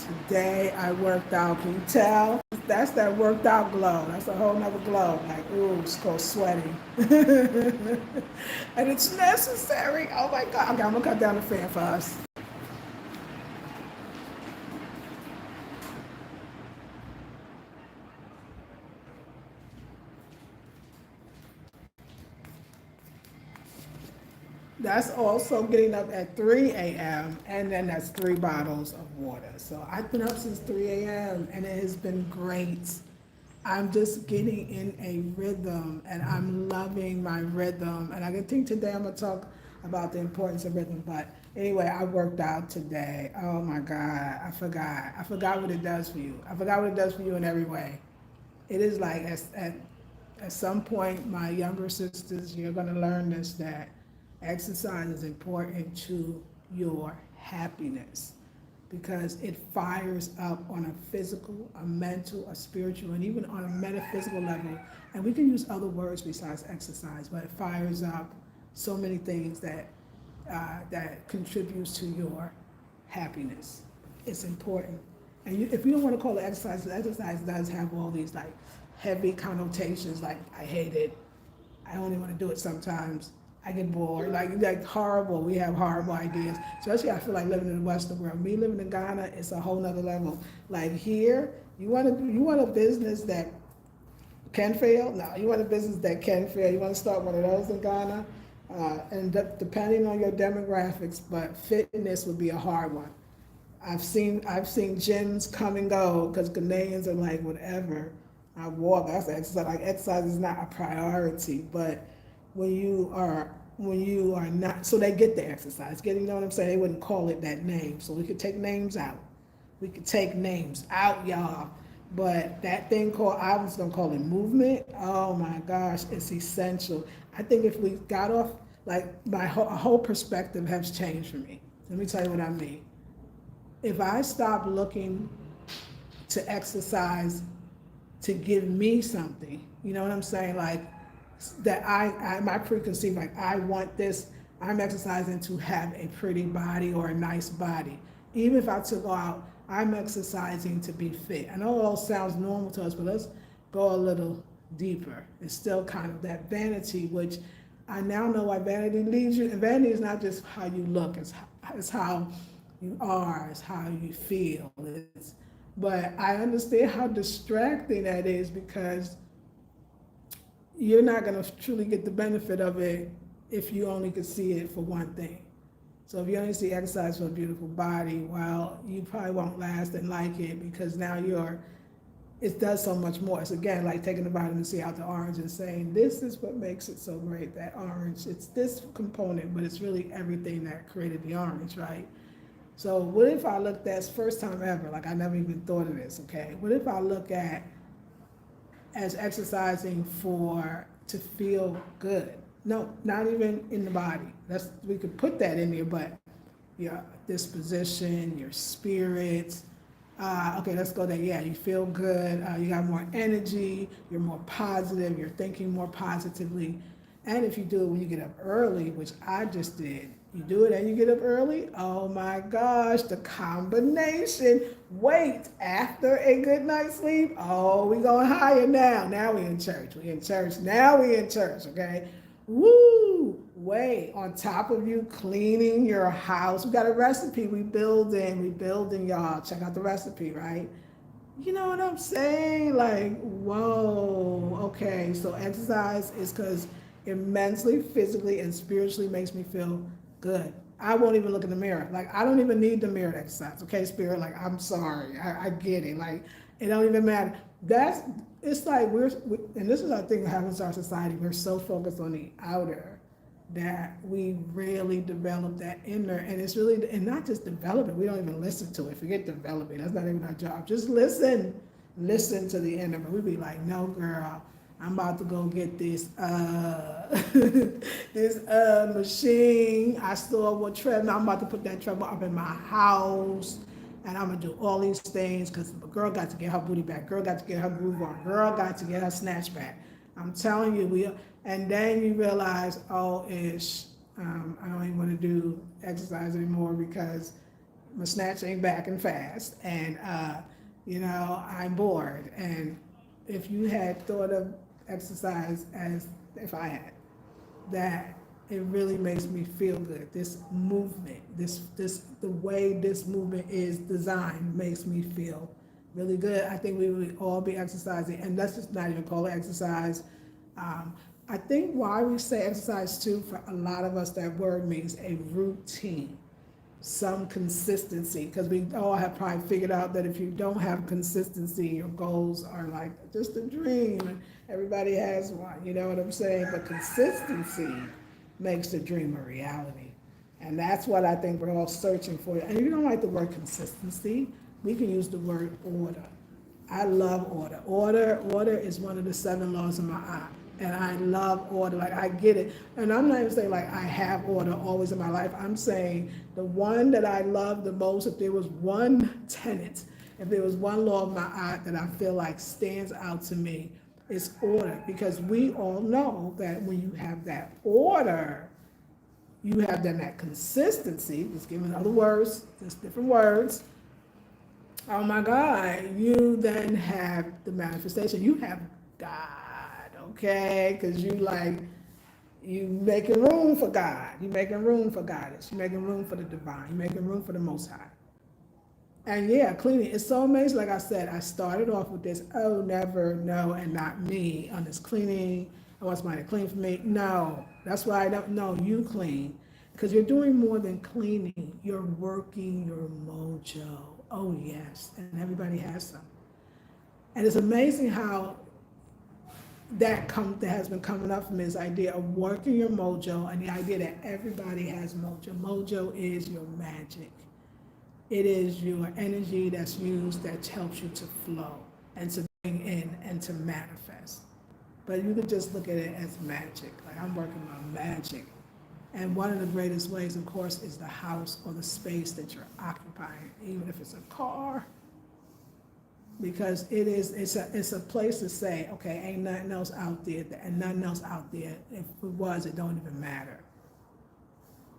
Today I worked out. Can you tell? That's that worked out glow. That's a whole nother glow. Like, ooh, it's called sweating. And it's necessary. Oh my God. Okay, I'm gonna cut down the fan for us. That's also getting up at 3 a.m. and then that's 3 bottles of water. So I've been up since 3 a.m. and it has been great. I'm just getting in a rhythm and I'm loving my rhythm. And I think today I'm gonna talk about the importance of rhythm. But anyway, I worked out today. Oh my God, I forgot. I forgot what it does for you. I forgot what it does for you in every way. It is like at some point, my younger sisters, you're gonna learn this, that exercise is important to your happiness because it fires up on a physical, a mental, a spiritual, and even on a metaphysical level. And we can use other words besides exercise, but it fires up so many things that contributes to your happiness. It's important. And if you don't want to call it exercise does have all these like heavy connotations, like I hate it, I only want to do it sometimes. I get bored. Like horrible. We have horrible ideas. Especially I feel like living in the Western world. Me living in Ghana, it's a whole nother level. Like here, you want a business that can fail? No, you want a business that can fail. You want to start one of those in Ghana? Depending on your demographics, but fitness would be a hard one. I've seen gyms come and go because Ghanaians are like whatever. I walk. That's exercise. Like exercise is not a priority, but when you are not, so they get the exercise. Getting, you know what I'm saying? They wouldn't call it that name. So we could take names out. We could take names out, y'all. But that thing called, I was gonna call it movement. Oh my gosh, it's essential. I think if we got off, like my whole perspective has changed for me. Let me tell you what I mean. If I stop looking to exercise to give me something, you know what I'm saying? Like that my preconceived, like I want this, I'm exercising to have a pretty body or a nice body. Even if I took out, I'm exercising to be fit. I know it all sounds normal to us, but let's go a little deeper. It's still kind of that vanity, which I now know why vanity leads you. And vanity is not just how you look, it's how you are, it's how you feel. But I understand how distracting that is because you're not going to truly get the benefit of it if you only could see it for one thing. So if you only see exercise for a beautiful body, well, you probably won't last and like it because now it does so much more. It's again like taking the vitamin C out the orange and saying, this is what makes it so great, that orange. It's this component, but it's really everything that created the orange, right? So what if I looked at, first time ever, like I never even thought of this, okay? What if I look at as exercising to feel good? No, not even in the body. We could put that in there, but your disposition, your spirit. Okay, let's go there. Yeah, you feel good. You got more energy. You're more positive. You're thinking more positively. And if you do it when you get up early, which I just did, you do it and you get up early, oh my gosh, the combination. Wait, after a good night's sleep, oh, we going higher now. Now we in church. We in church. Now we in church, okay? Woo! Wait, on top of you cleaning your house, we got a recipe. We building, y'all. Check out the recipe, right? You know what I'm saying? Like, whoa, okay. So exercise is because it mentally, physically, and spiritually makes me feel good. I won't even look in the mirror. Like, I don't even need the mirror to exercise. Okay, spirit, like, I'm sorry. I get it. Like, it don't even matter. It's like and this is I think what happens to our society. We're so focused on the outer that we really develop that inner, and it's really, and not just develop it, we don't even listen to it. Forget developing, that's not even our job. Just listen to the inner. But we be like, no girl, I'm about to go get this this machine. I still want treadmill. I'm about to put that treadmill up in my house. And I'm gonna do all these things because the girl got to get her booty back. Girl got to get her groove on. Girl got to get her snatch back. I'm telling you, and then you realize, oh, I don't even want to do exercise anymore because my snatch ain't back and fast, and I'm bored. And if you had thought of exercise as if I had, that it really makes me feel good. This movement, the way this movement is designed makes me feel really good. I think we would all be exercising, and let's just not even call it exercise. I think why we say exercise too, for a lot of us, that word means a routine, some consistency, because we all have probably figured out that if you don't have consistency, your goals are like just a dream, and everybody has one, you know what I'm saying? But consistency makes the dream a reality. And that's what I think we're all searching for. And if you don't like the word consistency, we can use the word order. I love order. Order is one of the 7 laws of my eye. And I love order. Like, I get it. And I'm not even saying like I have order always in my life. I'm saying the one that I love the most, if there was one tenet, if there was one law of my eye that I feel like stands out to me, it's order. Because we all know that when you have that order, you have then that consistency, just giving other words, just different words. Oh my God, you then have the manifestation. You have God, okay? Because you making room for God. You making room for goddess. You making room for the divine. You making room for the Most High. And yeah, cleaning. It's so amazing. Like I said, I started off with this, oh, never, no, and not me on this cleaning. I want somebody to clean for me. No, that's why I don't know. You clean. Because you're doing more than cleaning. You're working your mojo. Oh, yes. And everybody has some. And it's amazing how that has been coming up for me, this idea of working your mojo, and the idea that everybody has mojo. Mojo is your magic. It is your energy that's used that helps you to flow and to bring in and to manifest. But you could just look at it as magic. Like, I'm working my magic. And one of the greatest ways, of course, is the house or the space that you're occupying, even if it's a car. Because it's a place to say, okay, ain't nothing else out there, and nothing else out there. If it was, it don't even matter.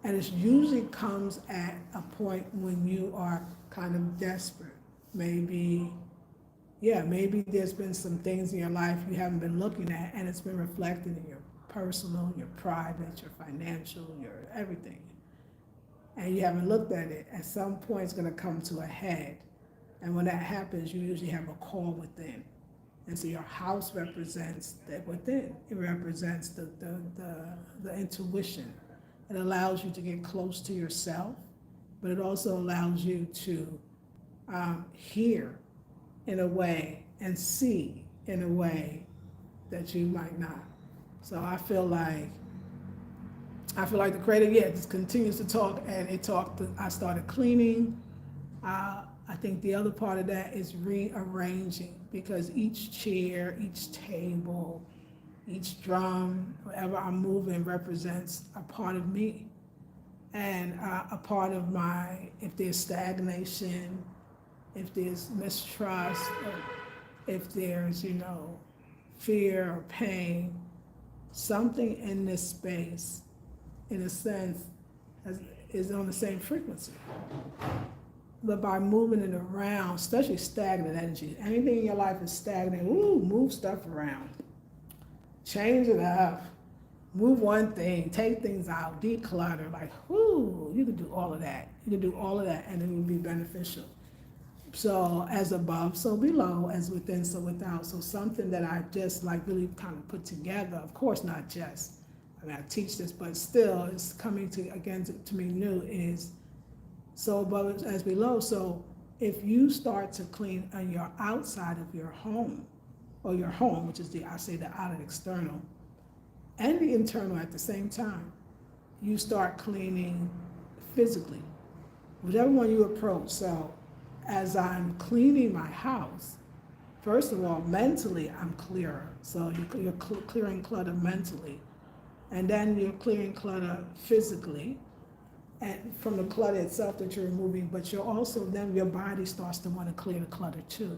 And it usually comes at a point when you are kind of desperate. Maybe there's been some things in your life you haven't been looking at, and it's been reflected in your personal, your private, your financial, your everything. And you haven't looked at it. At some point, it's going to come to a head. And when that happens, you usually have a call within. And so your house represents that within. It represents the intuition. It allows you to get close to yourself, but it also allows you to hear in a way and see in a way that you might not. So I feel like the creator, just continues to talk, and I started cleaning. I think the other part of that is rearranging, because each chair, each table, each drum, whatever I'm moving represents a part of me, and a part of if there's stagnation, if there's mistrust, or if there's, fear or pain, something in this space, in a sense, is on the same frequency. But by moving it around, especially stagnant energy, anything in your life is stagnant, move stuff around. Change it up. Move one thing, take things out, declutter, you can do all of that. You can do all of that, and it will be beneficial. So as above, so below, as within, so without. So something that I just really kind of put together, of course not just, I teach this, but still it's coming to me new, is so above as below. So if you start to clean on your outside of your home, or your home, which is the outer and external, and the internal at the same time, you start cleaning physically, whichever one you approach. So as I'm cleaning my house, first of all, mentally, I'm clearer. So you're clearing clutter mentally, and then you're clearing clutter physically, and from the clutter itself that you're removing, but you're also, then your body starts to want to clear the clutter too.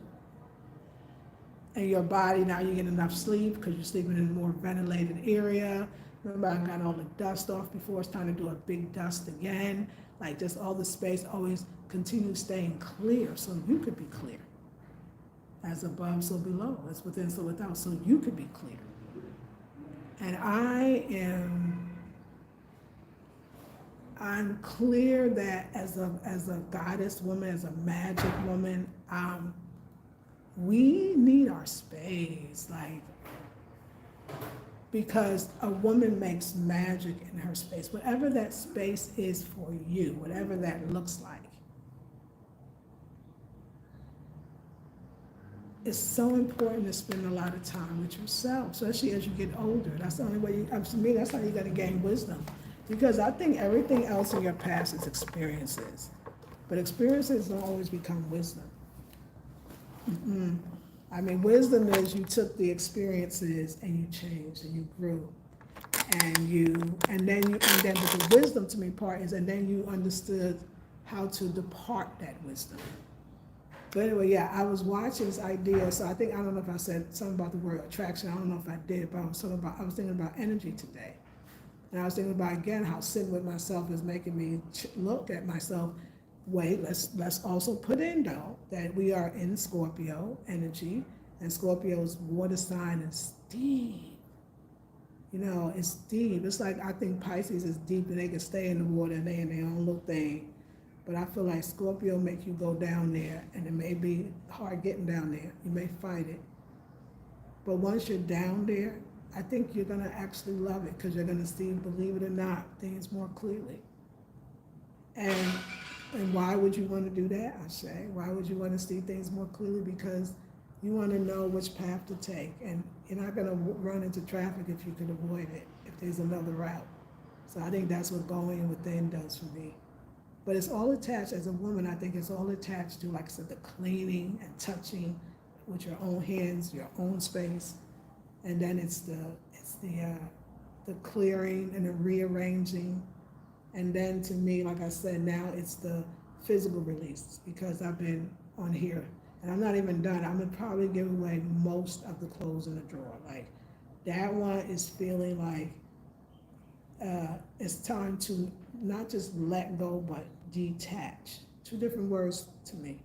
And your body, now you get enough sleep because you're sleeping in a more ventilated area. Remember, I got all the dust off before. It's time to do a big dust again. Like just all the space, always continue staying clear so you could be clear. As above, so below. As within, so without, so you could be clear. And I'm clear that as a goddess woman, as a magic woman, we need our space, like, because a woman makes magic in her space, whatever that space is for you, whatever that looks like. It's so important to spend a lot of time with yourself, especially as you get older. That's the only way, to me, that's how you're gonna gain wisdom. Because I think everything else in your past is experiences, but experiences don't always become wisdom. I mean, wisdom is you took the experiences and you changed and you grew, and then but the wisdom to me part is, and then you understood how to depart that wisdom. But anyway, yeah, I was watching this idea, so I don't know if I said something about the word attraction, I don't know if I did, but I was thinking about energy today. And I was thinking about, again, how sitting with myself is making me look at myself. Wait, let's also put in, though, that we are in Scorpio energy, and Scorpio's water sign is deep. You know, it's deep. It's like, I think Pisces is deep, and they can stay in the water, and they in their own little thing. But I feel like Scorpio make you go down there, and it may be hard getting down there. You may fight it. But once you're down there, I think you're gonna actually love it, because you're gonna see, believe it or not, things more clearly. And why would you want to do that, I say? Why would you want to see things more clearly? Because you want to know which path to take. And you're not going to run into traffic if you can avoid it, if there's another route. So I think that's what going within does for me. But it's all attached, as a woman, I think it's all attached to, like I said, the cleaning and touching with your own hands, your own space. And then it's the clearing and the rearranging. And then to me, like I said, now it's the physical release, because I've been on here and I'm not even done. I'm gonna probably give away most of the clothes in the drawer. Like, that one is feeling like it's time to not just let go, but detach. Two different words to me.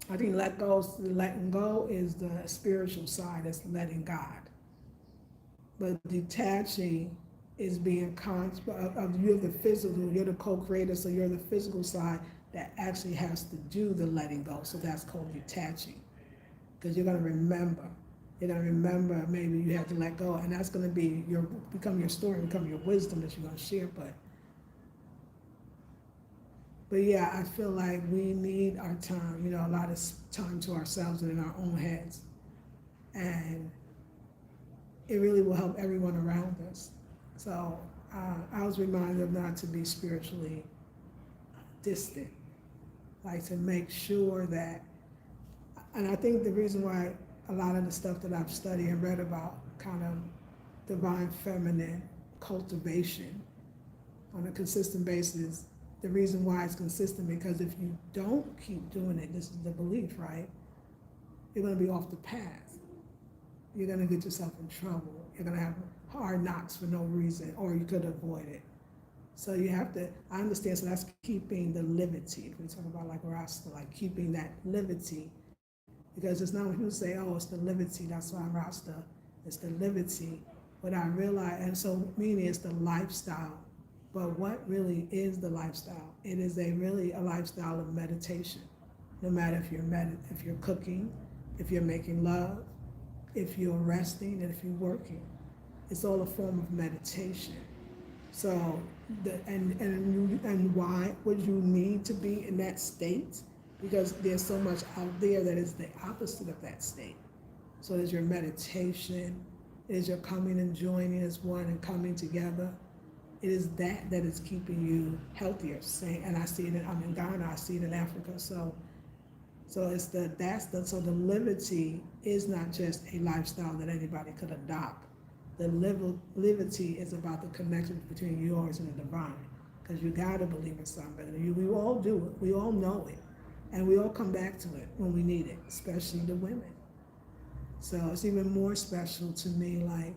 I think letting go is the spiritual side, that's letting God. But detaching is being conscious of, you're the physical, you're the co-creator, so you're the physical side that actually has to do the letting go. So that's called detaching, because you're gonna remember. You're gonna remember maybe you had to let go, and that's gonna become your story, become your wisdom that you're gonna share. But yeah, I feel like we need our time, a lot of time to ourselves and in our own heads, and it really will help everyone around us. So I was reminded not to be spiritually distant, like to make sure that, and I think the reason why a lot of the stuff that I've studied and read about kind of divine feminine cultivation on a consistent basis, the reason why it's consistent, because if you don't keep doing it, this is the belief, right? You're gonna be off the path. You're gonna get yourself in trouble. You're gonna have hard knocks for no reason, or you could avoid it. So you have to, I understand, so that's keeping the liberty. If we talk about like Rasta, like keeping that liberty, because it's not when people say, oh, it's the liberty, that's why I'm Rasta, it's the liberty. But I realize, and so meaning it's the lifestyle. But what really is the lifestyle? It is really a lifestyle of meditation. No matter if you're cooking, if you're making love, if you're resting, and if you're working. It's all a form of meditation. So, and why would you need to be in that state? Because there's so much out there that is the opposite of that state. So there's your meditation, it is your coming and joining as one and coming together. It is that is keeping you healthier. And I see it, I'm in Ghana, I see it in Africa. So it's so the liberty is not just a lifestyle that anybody could adopt. The liberty is about the connection between yours and the divine, because you gotta believe in something. We all do it, we all know it, and we all come back to it when we need it, especially the women. So it's even more special to me, like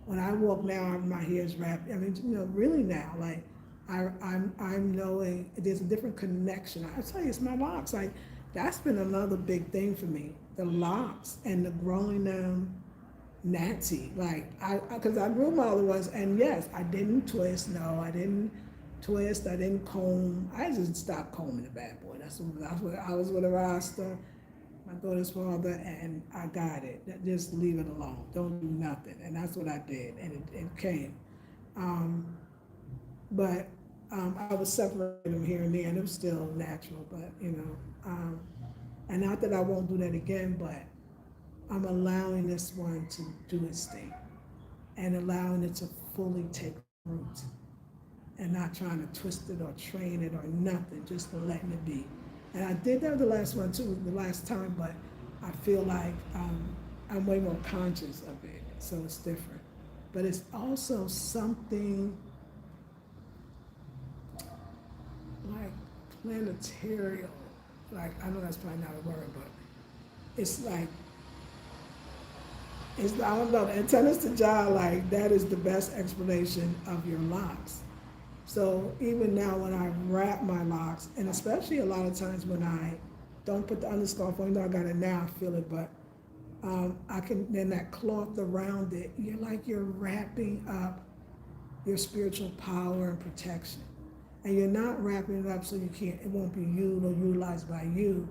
when I walk now, my hair is wrapped. I mean, really now, like I'm knowing there's a different connection. I tell you, it's my locks. Like that's been another big thing for me. The locks and the growing them natty. Like because I grew my other ones, and yes, I didn't twist. No, I didn't twist. I didn't comb. I just stopped combing the bad boy. That's what I was with a Rasta, my daughter's father, and I got it. Just leave it alone. Don't do nothing. And that's what I did, and it came. Um, but I was separating them here and there, and it was still natural. But and not that I won't do that again, but I'm allowing this one to do its thing and allowing it to fully take root and not trying to twist it or train it or nothing, just letting it be. And I did that with the last one too, the last time, but I feel like I'm way more conscious of it, so it's different. But it's also something like planetarial. Like, I know that's probably not a word, but it's like, I don't know, and tennis to John, like, that is the best explanation of your locks. So even now when I wrap my locks, and especially a lot of times when I don't put the underscarf on, I got it now, I feel it, but I can, then that cloth around it, you're wrapping up your spiritual power and protection. And you're not wrapping it up so it won't be used or utilized by you.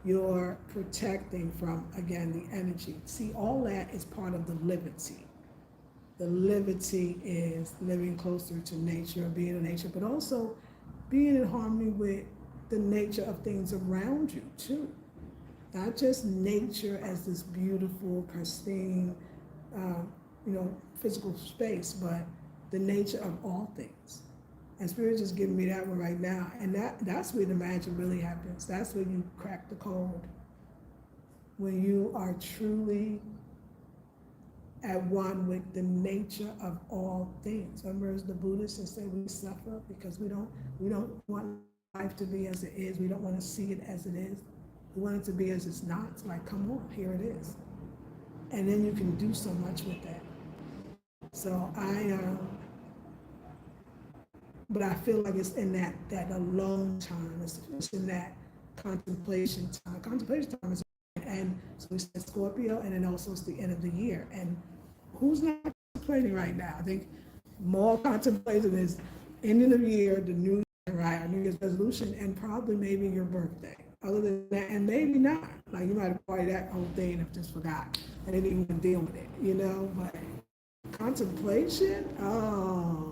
You're protecting from, again, the energy. See, all that is part of the liberty. The liberty is living closer to nature, being in nature, but also being in harmony with the nature of things around you, too. Not just nature as this beautiful, pristine, physical space, but the nature of all things. And Spirit just giving me that one right now. And that's where the magic really happens. That's when you crack the code. When you are truly at one with the nature of all things. Remember, as the Buddhists that say we suffer because we don't want life to be as it is. We don't want to see it as it is. We want it to be as it's not. It's like, come on, here it is. And then you can do so much with that. So but I feel like it's in that alone time. It's in that contemplation time. Contemplation time is, and so we said Scorpio, and then also it's the end of the year. And who's not contemplating right now? I think more contemplation is ending of year, the new year, right? Our New Year's resolution, and probably maybe your birthday. Other than that, and maybe not. Like you might have party that whole thing and just forgot and didn't even deal with it, But contemplation,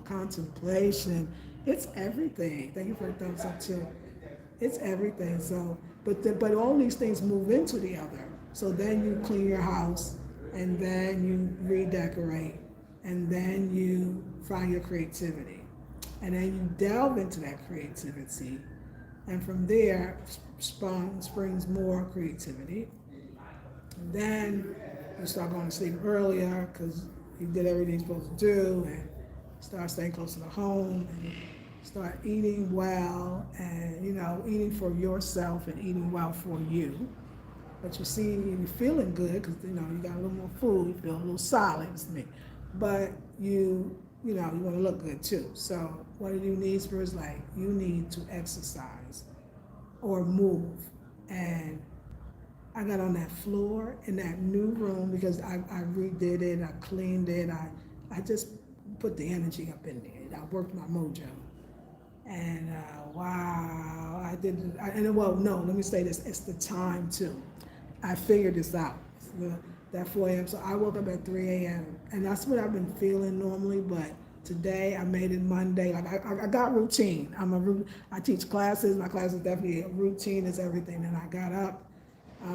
contemplation. It's everything. Thank you for the thumbs up too. It's everything. So, but all these things move into the other. So then you clean your house, and then you redecorate, and then you find your creativity, and then you delve into that creativity, and from there springs more creativity. And then you start going to sleep earlier because you did everything you're supposed to do, and start staying closer to home, and start eating well, and eating for yourself and eating well for you. But you see, you're feeling good because you got a little more food, you feel a little solid, it's me. But you want to look good too. So what do you need? First, like you need to exercise or move. And I got on that floor in that new room because I redid it, I cleaned it, I just put the energy up in there. I worked my mojo. And wow, I did it. Let me say this, it's the time too. I figured this out. That 4 a.m. So I woke up at 3 a.m. and that's what I've been feeling normally, but today I made it Monday. Like I got routine. I teach classes. My class is definitely a routine is everything. And I got up,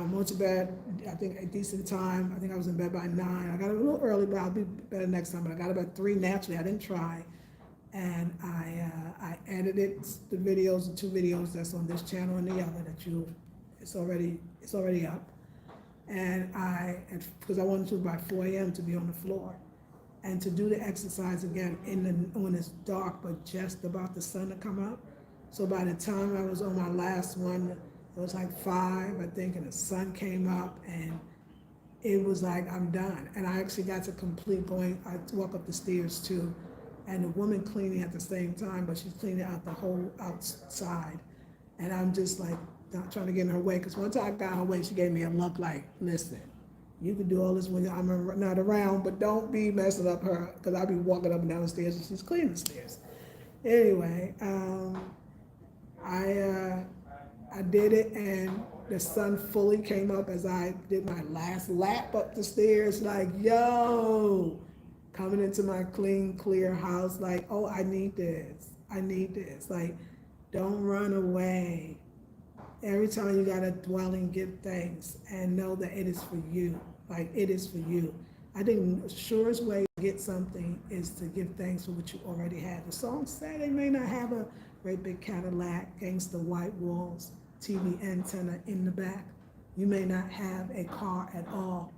went to bed, I think a decent time. I think I was in bed by 9. I got up a little early, but I'll be better next time. But I got up at 3 naturally. I didn't try. And I edited the videos, the 2 videos that's on this channel and the other it's already up. And because I wanted to by 4 a.m. to be on the floor and to do the exercise again when it's dark, but just about the sun to come up. So by the time I was on my last one, it was like 5, I think, and the sun came up, and it was like, I'm done. And I actually got to complete going, I walk up the stairs too, and the woman cleaning at the same time, but she's cleaning out the whole outside. And I'm just like, not trying to get in her way, because once I got in her way, she gave me a look like, listen, you can do all this when I'm not around, but don't be messing up her, because I'll be walking up and down the stairs and she's cleaning the stairs. Anyway, I did it, and the sun fully came up as I did my last lap up the stairs, like, yo, coming into my clean, clear house, like, oh, I need this. Like, don't run away. Every time you gotta dwell and give thanks and know that it is for you. Like, it is for you. I think the surest way to get something is to give thanks for what you already have. The song said they may not have a great big Cadillac, gangsta white walls, TV antenna in the back. You may not have a car at all,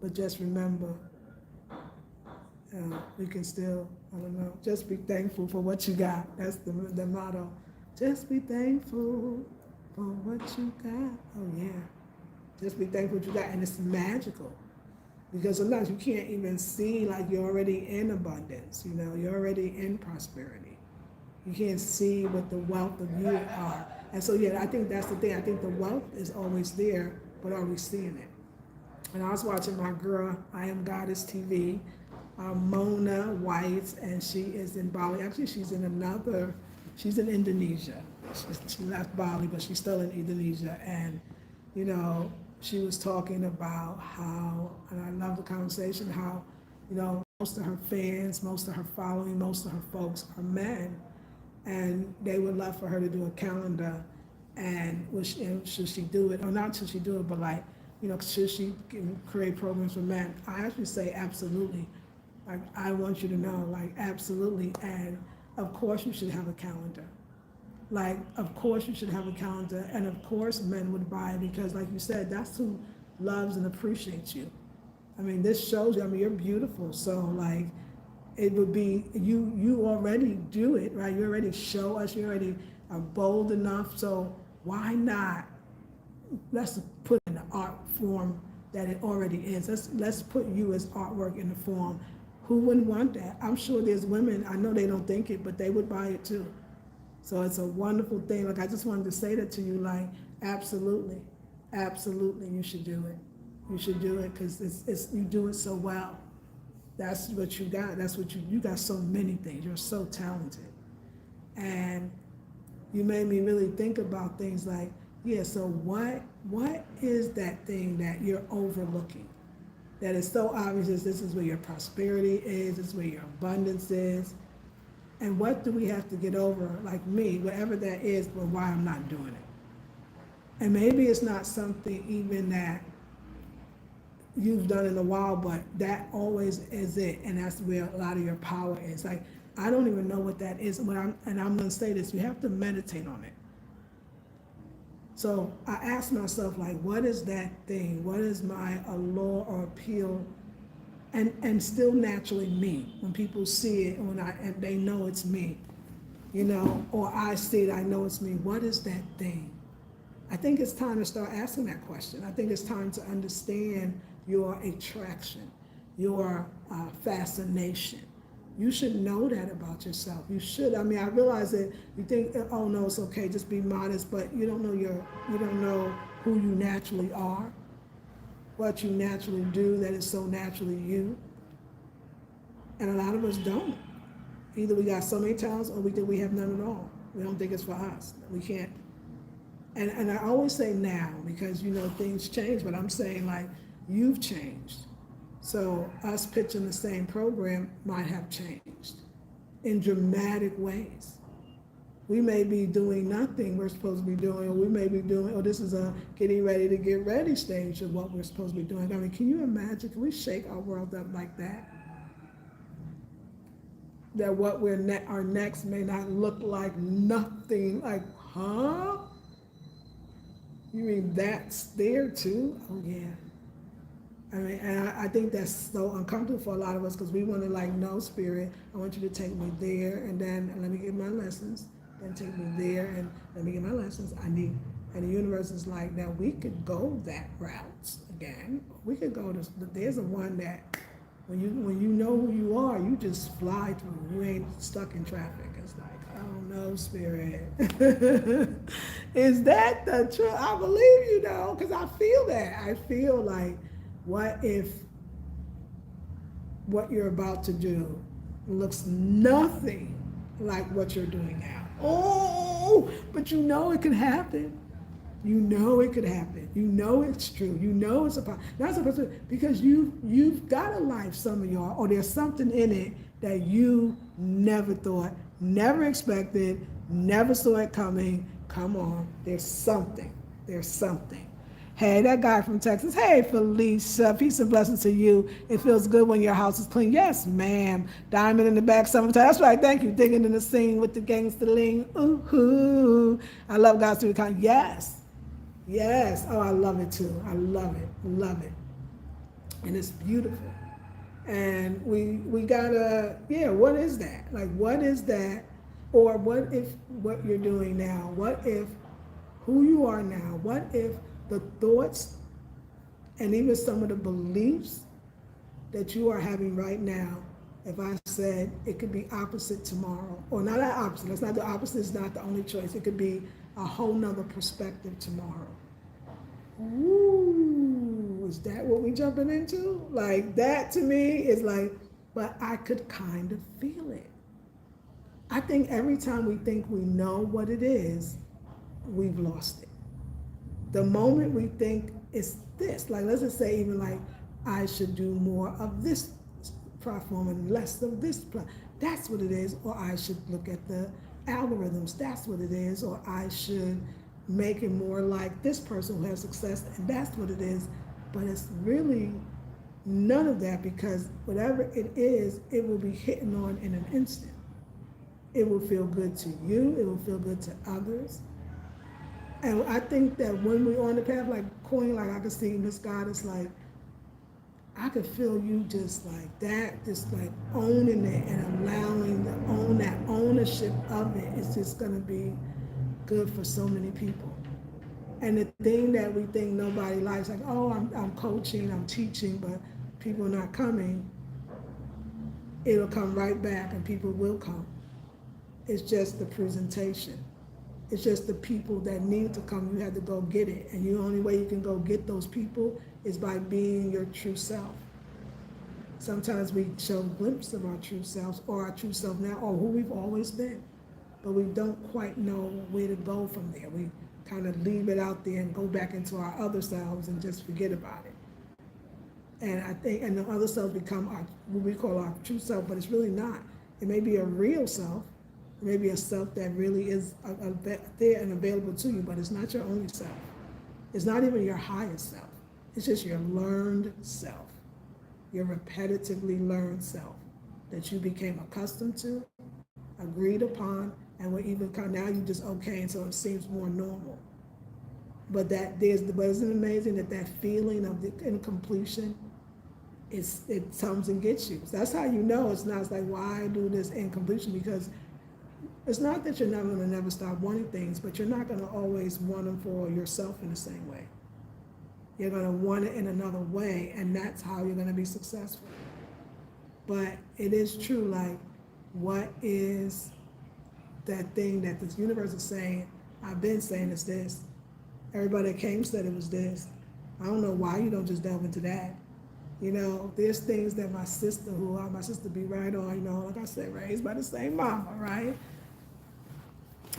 but just remember, we can still, I don't know, just be thankful for what you got. That's the motto. Just be thankful for what you got. Oh yeah. Just be thankful what you got. And it's magical. Because sometimes you can't even see, like, you're already in abundance, you're already in prosperity. You can't see what the wealth of you are. And so, yeah, I think that's the thing. I think the wealth is always there, but are we seeing it? And I was watching my girl, I Am Goddess TV, Mona White, and she is in Bali. Actually, she's in Indonesia. She left Bali, but she's still in Indonesia. And, she was talking about how, and I love the conversation, how, most of her fans, most of her following, most of her folks are men. And they would love for her to do a calendar, and should she do it, or not should she do it, but like, should she create programs for men? I actually say absolutely. Like, I want you to know, like, absolutely. And of course you should have a calendar. Like, of course you should have a calendar, and of course men would buy it, because like you said, that's who loves and appreciates you. I mean, this shows you, you're beautiful, so like, it would be, you already do it, right? You already show us, you already are bold enough, so why not? Let's put it in the art form that it already is. Let's put you as artwork in the form. Who wouldn't want that? I'm sure there's women, I know they don't think it, but they would buy it too. So it's a wonderful thing. Like, I just wanted to say that to you, like, absolutely, you should do it. You should do it, because you do it so well. That's what you got. That's what you got, so many things. You're so talented. And you made me really think about things like, yeah, so what is that thing that you're overlooking? That is so obvious, this is where your prosperity is, this is where your abundance is. And what do we have to get over, like me, whatever that is, but why I'm not doing it? And maybe it's not something even that you've done in a while, but that always is it, and that's where a lot of your power is. Like, I don't even know what that is, and I'm going to say this, you have to meditate on it. So I ask myself, like, what is that thing? What is my allure or appeal? And still naturally me. When people see it, and they know it's me, or I see it, I know it's me. What is that thing? I think it's time to start asking that question. I think it's time to understand your attraction, your fascination. You should know that about yourself. You should. I realize that you think, oh no, it's okay, just be modest, but you don't know who you naturally are, what you naturally do that is so naturally you. And a lot of us don't. Either we got so many talents, or we think we have none at all. We don't think it's for us. We can't. And I always say now, because things change, but I'm saying, like, you've changed. So us pitching the same program might have changed in dramatic ways. We may be doing nothing we're supposed to be doing, or we may be doing, or this is a getting ready to get ready stage of what we're supposed to be doing. Can you imagine, can we shake our world up like that? That what our next may not look like nothing, like, huh? You mean that's there too? Oh yeah. And I think that's so uncomfortable for a lot of us, because we want to, like, no, Spirit, I want you to take me there, and then let me get my lessons, and take me there, and let me get my lessons. And the universe is like, now we could go that route again. We could go to, there's a one that When you know who you are, you just fly through. You ain't stuck in traffic. It's like, I don't know, spirit. Is that the truth? I believe you know, because I feel that. I feel like, what if what you're about to do looks nothing like what you're doing now? Oh, but you know it can happen. You know it could happen. You know it's true. You know it's not supposed to, because you've got a life, some of y'all, or there's something in it that you never thought, never expected, never saw it coming. Come on, there's something. There's something. Hey, that guy from Texas. Hey, Felicia. Peace and blessings to you. It feels good when your house is clean. Yes, ma'am. Diamond in the back, summertime. That's right. Thank you. Digging in the scene with the gangster lean. Ooh, I love God's to be kind. Yes. Yes. Oh, I love it too. I love it. Love it. And it's beautiful. And we gotta, yeah, what is that? Like, what is that? Or what if what you're doing now? What if who you are now? What if the thoughts and even some of the beliefs that you are having right now, if I said it could be opposite tomorrow, or not that opposite, that's not the opposite, is not the only choice. It could be a whole nother perspective tomorrow. Ooh, is that what we jumping into? Like, that to me is like, but I could kind of feel it. I think every time we think we know what it is, we've lost it. The moment we think it's this, like let's just say even like, I should do more of this platform and less of this platform, that's what it is. Or I should look at the algorithms, that's what it is. Or I should make it more like this person who has success, and that's what it is. But it's really none of that, because whatever it is, it will be hitting on in an instant. It will feel good to you, it will feel good to others. And I think that when we're on the path, like Queen, like I could see Miss God, it's like, I could feel you just like that, just like owning it and allowing to own that ownership of it. It's just gonna be good for so many people. And the thing that we think nobody likes, like, oh, I'm coaching, I'm teaching, but people are not coming, it'll come right back and people will come. It's just the presentation. It's just the people that need to come, you have to go get it. And the only way you can go get those people is by being your true self. Sometimes we show a glimpse of our true selves, or our true self now, or who we've always been. But we don't quite know where to go from there. We kind of leave it out there and go back into our other selves and just forget about it. And I think, and the other selves become our, what we call our true self, but it's really not. It may be a real self, maybe a self that really is there and available to you, but it's not your only self. It's not even your highest self. It's just your learned self, your repetitively learned self that you became accustomed to, agreed upon, and were even now you just okay, and so it seems more normal. But but isn't it amazing that feeling of the incompletion, it comes and gets you. So that's how you know it's not. It's like, why do this incompletion? Because it's not that you're not going to never stop wanting things, but you're not going to always want them for yourself in the same way. You're going to want it in another way, and that's how you're going to be successful. But it is true, like, what is that thing that this universe is saying? I've been saying it's this. Everybody that came said it was this. I don't know why you don't just delve into that. You know, there's things that my sister be right on, you know, like I said, raised by the same mama, right?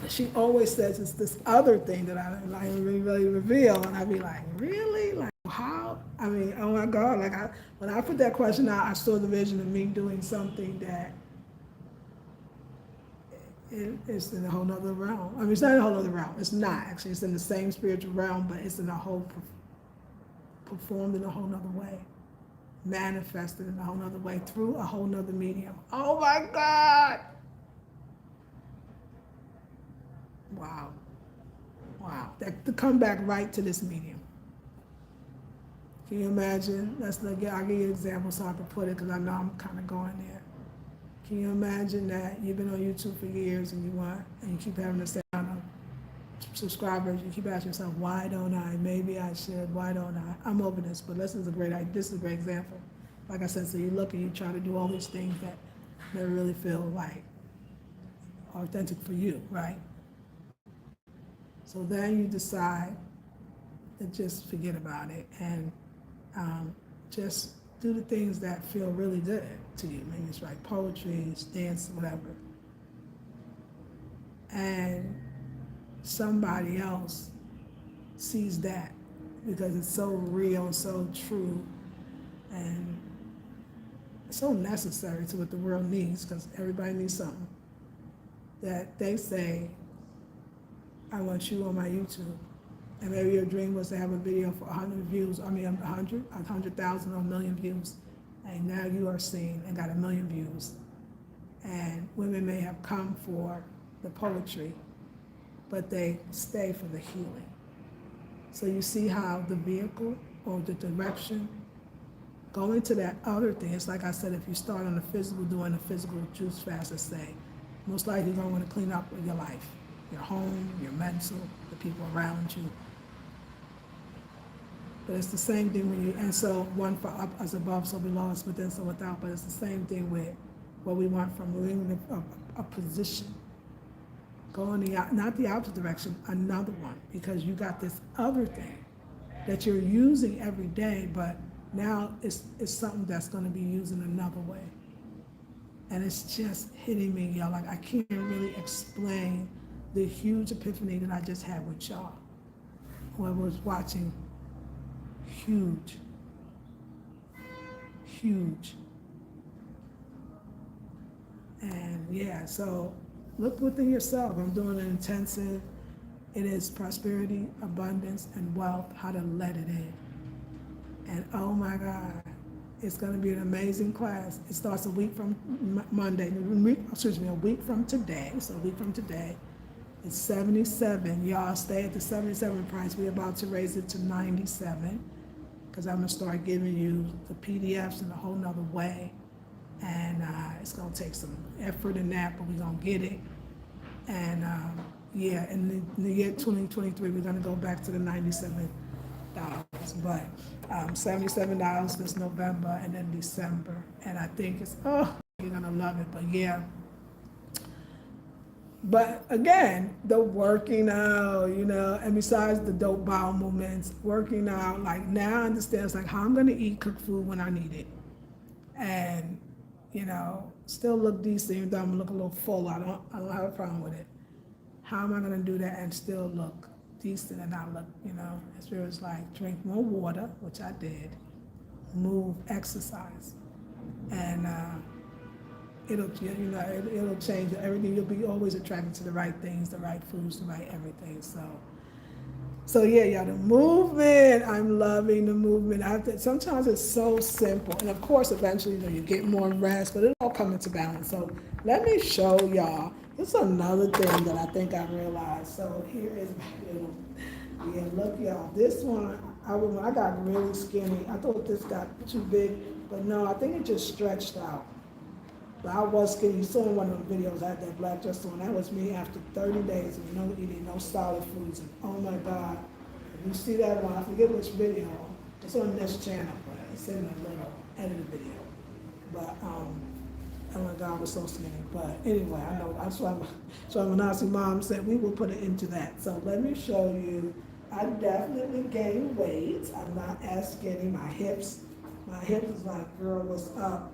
She always says it's this other thing that I don't like really reveal, and I'd be like, really? Like, how? I mean, oh my God, like when I put that question out, I saw the vision of me doing something that it's in a whole nother realm. I mean, it's not in a whole other realm. It's not, actually. It's in the same spiritual realm, but it's in a whole, performed in a whole nother way, manifested in a whole nother way, through a whole nother medium. Oh my God. Wow. Wow. That to come back right to this medium. Can you imagine? I'll give you an example so I can put it, because I know I'm kind of going there. Can you imagine that you've been on YouTube for years and you keep having the same amount of subscribers, you keep asking yourself, why don't I? Maybe I should, why don't I? I'm over this, but this is a great example. Like I said, so you look and you try to do all these things that really feel like authentic for you, right? So then you decide to just forget about it and just do the things that feel really good to you. Maybe it's write poetry, it's dance, whatever. And somebody else sees that because it's so real and so true and so necessary to what the world needs, because everybody needs something, that they say, I want you on my YouTube. And maybe your dream was to have a video for 100 views, 100,000 or a million views. And now you are seen and got a million views. And women may have come for the poetry, but they stay for the healing. So you see how the vehicle or the direction going to that other thing, it's like I said, if you start on the physical, doing the physical juice fast, let's say, most likely you're gonna want to clean up with your life, your home, your mental, the people around you. But it's the same thing when you, and so one for up as above, so below us, within, so without, but it's the same thing with what we want from moving a position. Going not the opposite direction, another one, because you got this other thing that you're using every day, but now it's something that's going to be used in another way. And it's just hitting me, y'all. Like, I can't really explain the huge epiphany that I just had with y'all. Whoever was watching, huge. And yeah, so look within yourself. I'm doing an intensive. It is prosperity, abundance, and wealth, how to let it in. And oh my God, it's going to be an amazing class. It starts a week from Monday, a week from today. So a week from today, it's 77. Y'all stay at the 77 price. We're about to raise it to 97 because I'm going to start giving you the PDFs in a whole nother way. And it's going to take some effort in that, but we're going to get it. And yeah, in the year 2023, we're going to go back to the $97. But $77 this November and then December. And I think it's, oh, you're going to love it. But yeah. But again, the working out, you know, and besides the dope bowel movements, working out, like now I understand it's like how I'm going to eat cooked food when I need it. And, you know, still look decent, even though I'm going to look a little full. I don't have a problem with it. How am I going to do that and still look decent and not look, you know, as far as like drink more water, which I did, move, exercise, and it'll change everything. You'll be always attracted to the right things, the right foods, the right everything. So yeah, y'all, the movement, I'm loving the movement. Sometimes it's so simple, and of course, eventually, you know, you get more rest, but it'll all come into balance. So let me show y'all. This is another thing that I think I realized. So here is, yeah, look, y'all. This one, when I got really skinny, I thought this got too big, but no, I think it just stretched out. But I was skinny. You saw in one of the videos I had that black dress on. That was me after 30 days of no eating, no solid foods. And oh my God, if you see that one, I forget which video. It's on this channel, but it's in a little edited video. But oh my God, I was so skinny. But anyway, I know. So when I see Mom said we will put it into that. So let me show you. I definitely gained weight. I'm not as skinny. My hips is like, girl, what's up?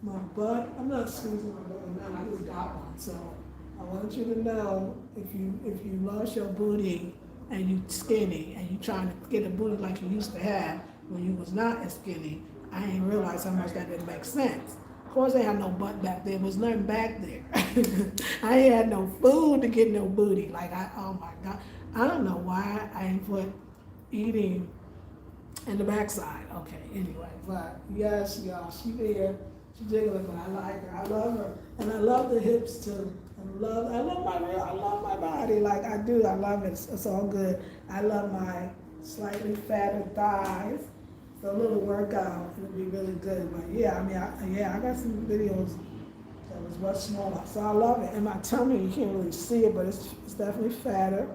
My butt, I'm not squeezing my butt now, I just got one. So I want you to know, if you lost your booty and you skinny and you trying to get a booty like you used to have when you was not as skinny, I ain't realize how much that didn't make sense. Of course, I had no butt back there. There was nothing back there. I ain't had no food to get no booty. Like, oh my God. I don't know why I ain't put eating in the backside. Okay, anyway. But yes, y'all, she there. She's jiggling, but I like her. I love her. And I love the hips too. I love my body. Like I do. I love it. It's all good. I love my slightly fatter thighs. So a little workout would be really good. But yeah, I mean, I got some videos that was much smaller. So I love it. And my tummy, you can't really see it, but it's definitely fatter.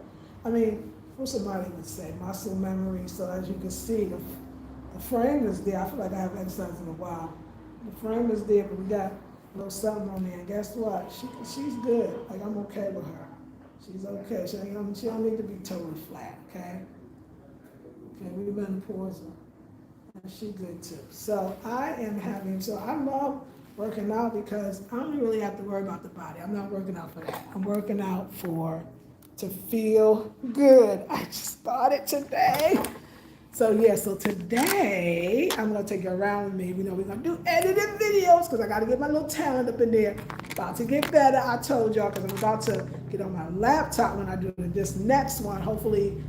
I mean, what somebody would say, muscle memory. So as you can see, the frame is there. I feel like I haven't exercised in a while. The frame is there, but we got a little something on there. And guess what? She's good. Like, I'm okay with her. She's okay. She don't need to be totally flat, okay? Okay, we've been pausing. And she good too. So I love working out because I don't really have to worry about the body. I'm not working out for that. I'm working out to feel good. I just started today. So today I'm gonna take you around with me. You know, we're gonna do edited videos because I gotta get my little talent up in there. About to get better, I told y'all, because I'm about to get on my laptop when I do this next one. Hopefully,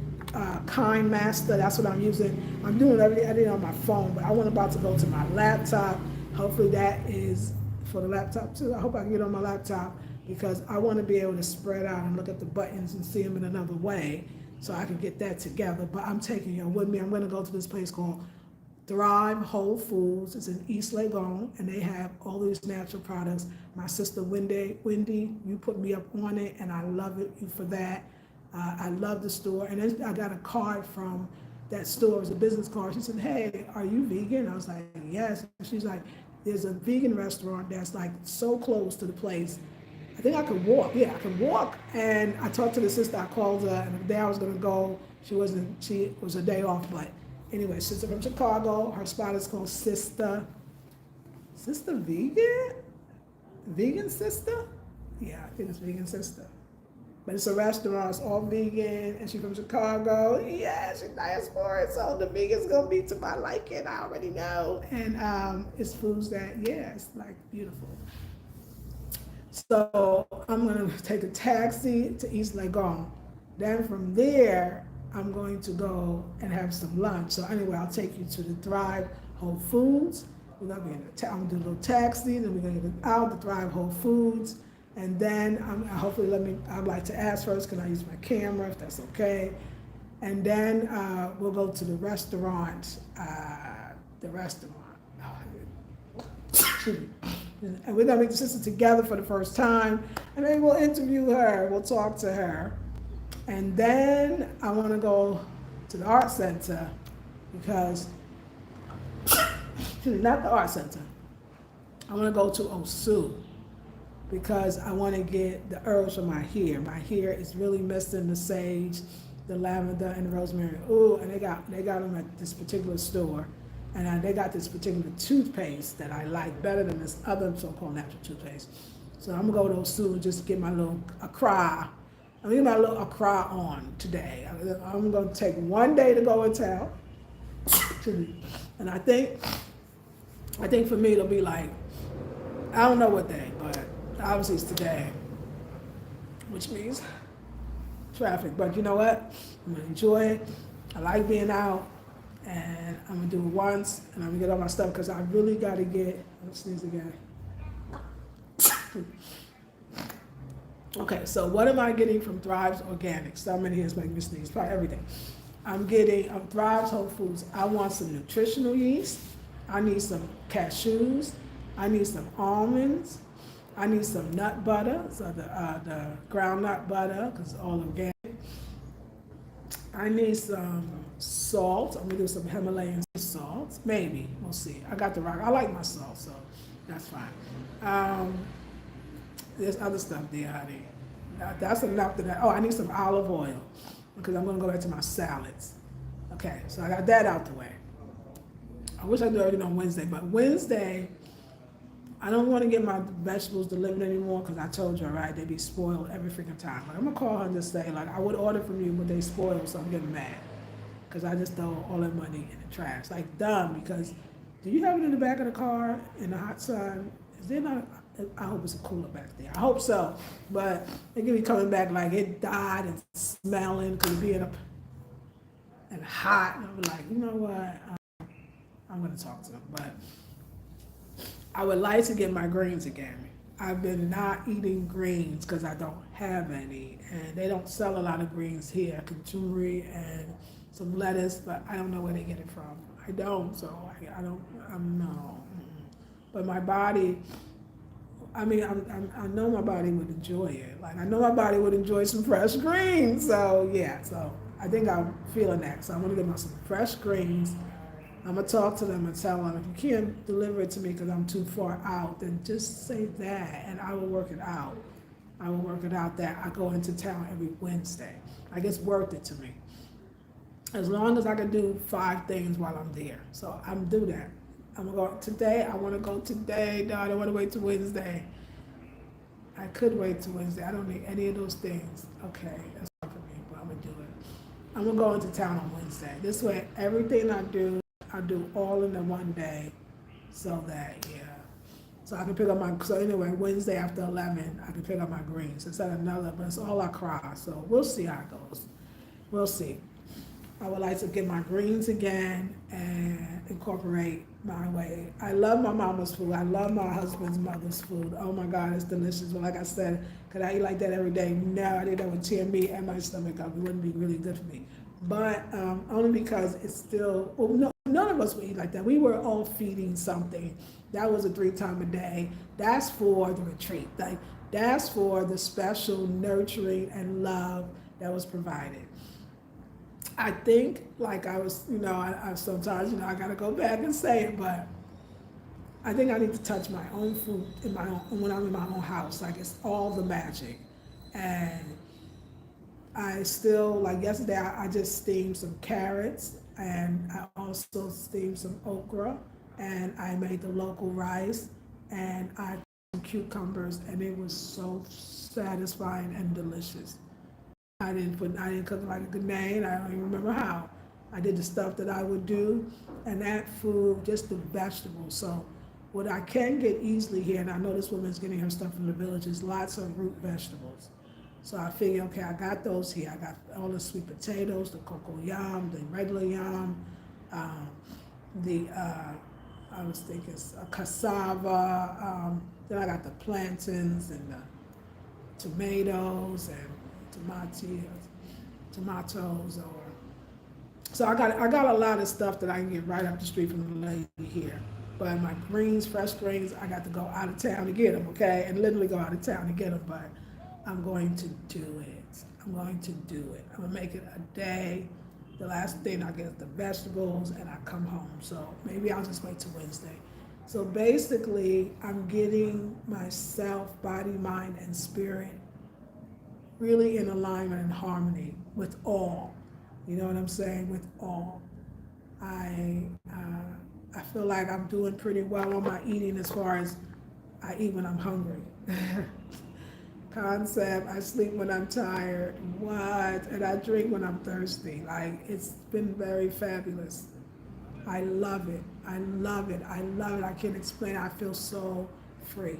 Kind Master, that's what I'm using. I'm doing everything on my phone, but about to go to my laptop. Hopefully that is for the laptop too. I hope I can get on my laptop because I want to be able to spread out and look at the buttons and see them in another way, so I can get that together. But I'm taking you with me. I'm going to go to this place called Thrive Whole Foods. It's in East Legon, and they have all these natural products. My sister Wendy, you put me up on it, and I love it for that. I love the store. And then I got a card from that store. It was a business card. She said, "Hey, are you vegan?" I was like, "Yes." And she's like, "There's a vegan restaurant that's like so close to the place. I think I could walk." Yeah, I could walk. And I talked to the sister. I called her, and the day I was gonna go, she was a day off. But anyway, sister from Chicago. Her spot is called Sister Vegan Sister. Yeah, I think it's Vegan Sister. But it's a restaurant. It's all vegan, and she's from Chicago. Yeah, she's nice for it. So the vegan's gonna be to my liking. I already know. And it's foods that it's like beautiful. So I'm going to take a taxi to East Legon. Then from there, I'm going to go and have some lunch. So anyway, I'll take you to the Thrive Whole Foods. We're going to be I'm going to do a little taxi. Then we're going to get out the Thrive Whole Foods. And then I'd like to ask first, can I use my camera, if that's okay? And then we'll go to the restaurant. And we're gonna meet the sister together for the first time, and then we'll interview her, we'll talk to her. And then I wanna go to the art center because, not the art center, I wanna go to Osu because I wanna get the herbs for my hair. My hair is really missing the sage, the lavender, and the rosemary. Ooh, and they got them at this particular store. And they got this particular toothpaste that I like better than this other so-called natural toothpaste. So I'm gonna go to Osu and just get my little Accra. I'm gonna get my little Accra on today. I'm gonna take one day to go in town. And I think for me it'll be like, I don't know what day, but obviously it's today, which means traffic. But you know what? I'm gonna enjoy it. I like being out. And I'm gonna do it once, and I'm gonna get all my stuff because I really gotta get. Let's sneeze again. Okay, so what am I getting from Thrive's Organics? So many here is making me sneeze. Probably everything. I'm getting Thrive's Whole Foods. I want some nutritional yeast. I need some cashews. I need some almonds. I need some nut butter, so the ground nut butter, because it's all organic. I need some salt. I'm gonna do some Himalayan salt. Maybe, we'll see. I got the rock. I like my salt, so that's fine. There's other stuff there, honey. That's enough to that. Oh, I need some olive oil because I'm gonna go back to my salads. Okay, so I got that out the way. I wish I do everything on Wednesday, but Wednesday, I don't want to get my vegetables delivered anymore because I told you, right, they be spoiled every freaking time. Like, I'm going to call her and just say, like, I would order from you, but they spoiled, so I'm getting mad. Because I just throw all that money in the trash. Like, dumb, because do you have it in the back of the car in the hot sun? Is there not, I hope it's a cooler back there. I hope so. But it can be coming back like it died and smelling because it being up and hot. And I'm like, you know what? I'm going to talk to them. But I would like to get my greens again. I've been not eating greens because I don't have any, and they don't sell a lot of greens here. Contumely and some lettuce, but I don't know where they get it from. I don't, so I'm no. But my body, I know my body would enjoy it. Like, I know my body would enjoy some fresh greens. So yeah, so I think I'm feeling that. So I'm gonna get some fresh greens. I'm gonna talk to them and tell them, if you can't deliver it to me because I'm too far out, then just say that and I will work it out. I will work it out that I go into town every Wednesday. Like, it's worth it to me. As long as I can do 5 things while I'm there. So I'm do that. I'm gonna go today. I wanna go today. No, I don't wanna wait till Wednesday. I could wait till Wednesday. I don't need any of those things. Okay, that's fine for me, but I'm gonna do it. I'm gonna go into town on Wednesday. This way, everything I do all in the one day, so that, yeah. So I can pick up my, so anyway, Wednesday after 11, I can pick up my greens. It's at another, but it's all Accra, so we'll see how it goes. We'll see. I would like to get my greens again and incorporate my way. I love my mama's food. I love my husband's mother's food. Oh my God, it's delicious. But like I said, could I eat like that every day? No, I think that would tear me and my stomach up. It wouldn't be really good for me. But only because it's still, well, no, none of us would eat like that. We were all feeding something. That was a 3 times a day. That's for the retreat. Like, that's for the special nurturing and love that was provided. I think, like I was, I sometimes, I gotta go back and say it, but I think I need to touch my own food in my own, when I'm in my own house. Like, it's all the magic. And I still, like yesterday, I just steamed some carrots, and I also steamed some okra, and I made the local rice, and I put some cucumbers, and it was so satisfying and delicious. I didn't cook it like a Ghanaian. I don't even remember how. I did the stuff that I would do, and that food, just the vegetables. So what I can get easily here, and I know this woman's getting her stuff from the village, is lots of root vegetables. So I figure, okay, I got those here. I got all the sweet potatoes, the cocoa yam, the regular yam, um, the I was thinking cassava. Then I got the plantains and the tomatoes and tomatoes, or so I got a lot of stuff that I can get right up the street from the lady here. But my greens, fresh greens, I got to go out of town to get them, okay, and literally go out of town to get them. But I'm going to do it. I'm going to do it. I'm gonna make it a day. The last thing I get is the vegetables, and I come home. So maybe I'll just wait till Wednesday. So basically, I'm getting myself, body, mind, and spirit really in alignment and harmony with all. You know what I'm saying? With all. I I feel like I'm doing pretty well on my eating, as far as I eat when I'm hungry. Concept, I sleep when I'm tired. What? And I drink when I'm thirsty. Like, it's been very fabulous. I love it. I love it. I love it. I can't explain it. I feel so free.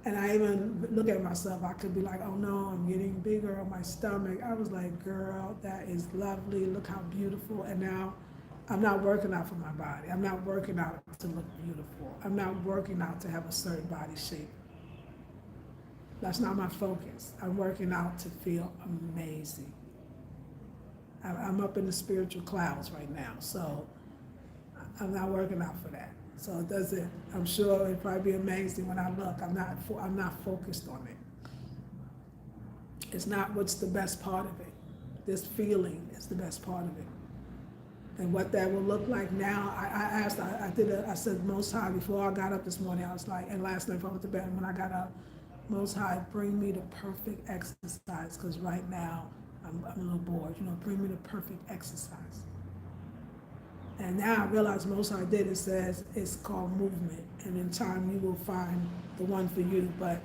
And I even look at myself, I could be like, oh no, I'm getting bigger on my stomach. I was like, girl, that is lovely. Look how beautiful. And now I'm not working out for my body. I'm not working out to look beautiful. I'm not working out to have a certain body shape. That's not my focus. I'm working out to feel amazing. I'm up in the spiritual clouds right now. So I'm not working out for that. So it doesn't, I'm sure it'll probably be amazing when I look. I'm not focused on it. It's not what's the best part of it. This feeling is the best part of it. And what that will look like now, I said, Most High, before I got up this morning, I was like, and last night before I went to bed, when I got up, Most High, bring me the perfect exercise, because right now I'm a little bored. Bring me the perfect exercise. And now I realize Most High did. It says it's called movement, and in time you will find the one for you. But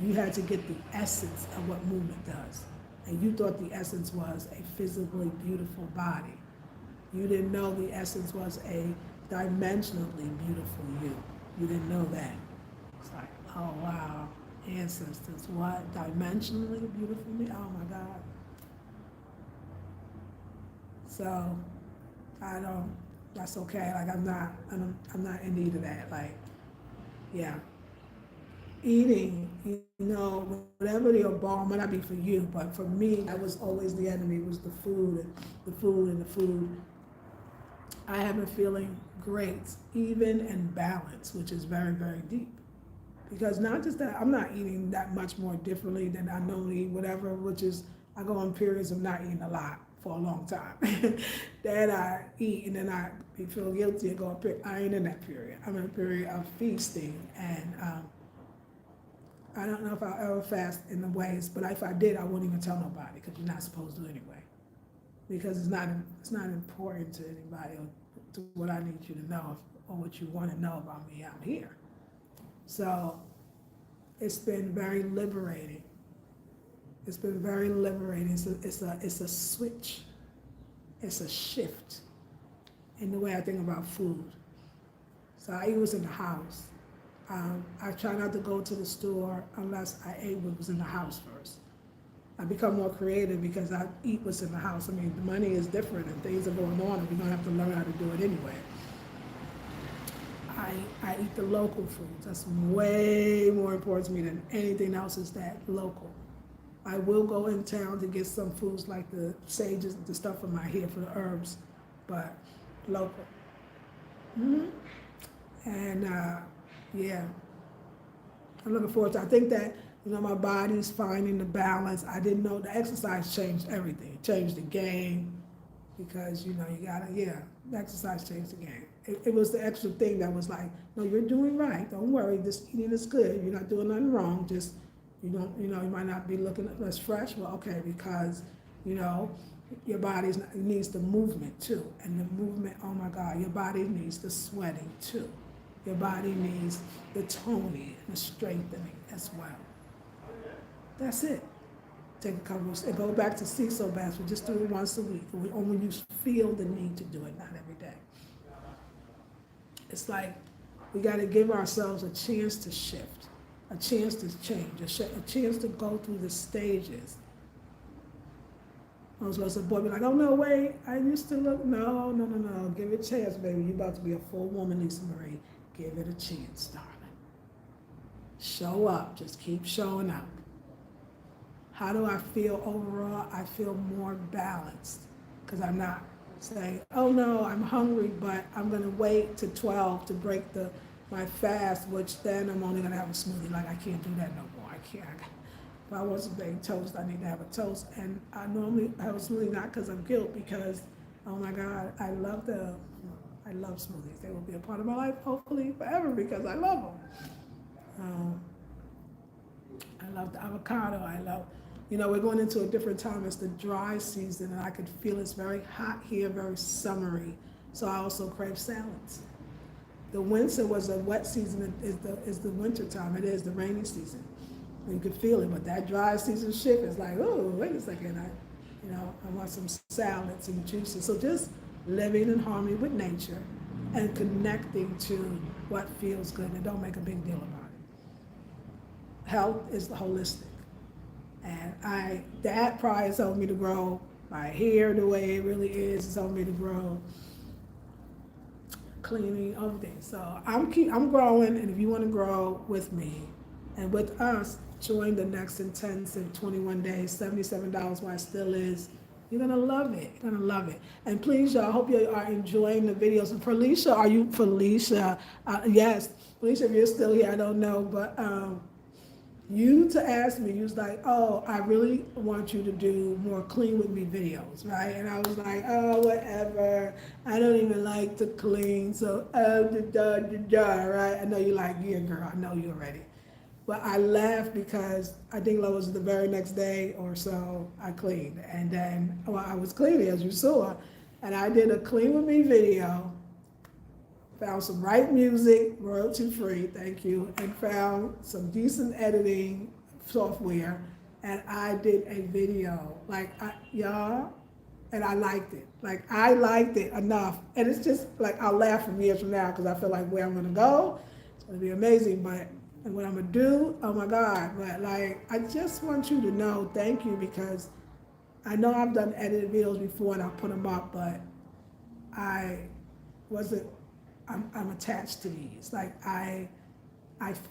you had to get the essence of what movement does, and you thought the essence was a physically beautiful body. You didn't know the essence was a dimensionally beautiful you. You didn't know that. It's like, oh wow, ancestors, what? Dimensionally beautiful me? Oh my God. So that's okay. Like, I'm not in need of that. Like, yeah. Eating, whatever your bar might not be for you, but for me, that was always the enemy, was the food and the food and the food. I have been feeling great, even and balanced, which is very, very deep. Because not just that, I'm not eating that much more differently than I normally eat, whatever, which is, I go on periods of not eating a lot. for a long time. Then I eat and then I feel guilty and go, I ain't in that period. I'm in a period of feasting, and I don't know if I'll ever fast in the ways, but if I did, I wouldn't even tell nobody, because you're not supposed to anyway. Because it's not important to anybody, or to what I need you to know, or what you want to know about me out here. So it's been very liberating. It's been very liberating. It's a switch. It's a shift in the way I think about food. So I eat what's in the house. I try not to go to the store unless I ate what was in the house first. I become more creative because I eat what's in the house. I mean, the money is different and things are going on, and we're gonna have to learn how to do it anyway. I eat the local foods. That's way more important to me than anything else, is that local. I will go in town to get some foods like the sages, the stuff from my hair for the herbs, but local. Mm-hmm. And yeah, I'm looking forward to it. I think that, my body's finding the balance. I didn't know the exercise changed everything. It changed the game, because, you gotta, the exercise changed the game. It was the extra thing that was like, no, you're doing right. Don't worry, this eating is good. You're not doing nothing wrong. Just, you might not be looking less fresh. Well, okay, because, your body needs the movement too. And the movement, oh my God, your body needs the sweating too. Your body needs the toning and the strengthening as well. That's it. Take a couple and go back to Cecil baths. We just do it once a week, or when you feel the need to do it, not every day. It's like we got to give ourselves a chance to shift, a chance to change, a chance to go through the stages. I was supposed to boy be like, oh no, wait, I used to look, no, give it a chance, baby. You're about to be a full woman, Lisa Marie. Give it a chance, darling. Show up, just keep showing up. How do I feel overall? I feel more balanced, because I'm not saying, oh no, I'm hungry, but I'm gonna wait to 12 to break my fast, which then I'm only gonna have a smoothie. Like, I can't do that no more. I can't. If I want some baked toast, I need to have a toast. And I normally have a smoothie, not because I'm guilt, because, oh my God, I love smoothies. They will be a part of my life, hopefully forever, because I love them. I love the avocado. We're going into a different time. It's the dry season, and I could feel it's very hot here, very summery. So I also crave salads. The winter was a wet season, is the winter time. It is the rainy season. You could feel it, but that dry season shift is like, oh, wait a second. I want some salads and juices. So just living in harmony with nature and connecting to what feels good, and don't make a big deal about it. Health is holistic. And that probably has helped me to grow my hair the way it really is. It's helped me to grow, cleaning, everything. So I'm growing, and if you want to grow with me and with us, join the next intensive 21 days, $77 while it still is. You're gonna love it. You're gonna love it. And please, y'all, I hope you are enjoying the videos. And Felicia, are you Felicia? Yes, Felicia, if you're still here, I don't know, but you to ask me, you was like, oh, I really want you to do more clean with me videos, right? And I was like, oh, whatever. I don't even like to clean, so right? I know you're like, yeah, girl, I know you already. But I laughed because I think that was the very next day or so I cleaned. And then, I was cleaning, as you saw, and I did a clean with me video, found some right music, royalty free, thank you, and found some decent editing software, and I did a video, y'all, and I liked it. I liked it enough. And it's just I'll laugh from years from now, because I feel like where I'm gonna go, it's gonna be amazing, and what I'm gonna do, oh my God, but I just want you to know, thank you, because I know I've done edited videos before and I put them up, but I'm attached to these. I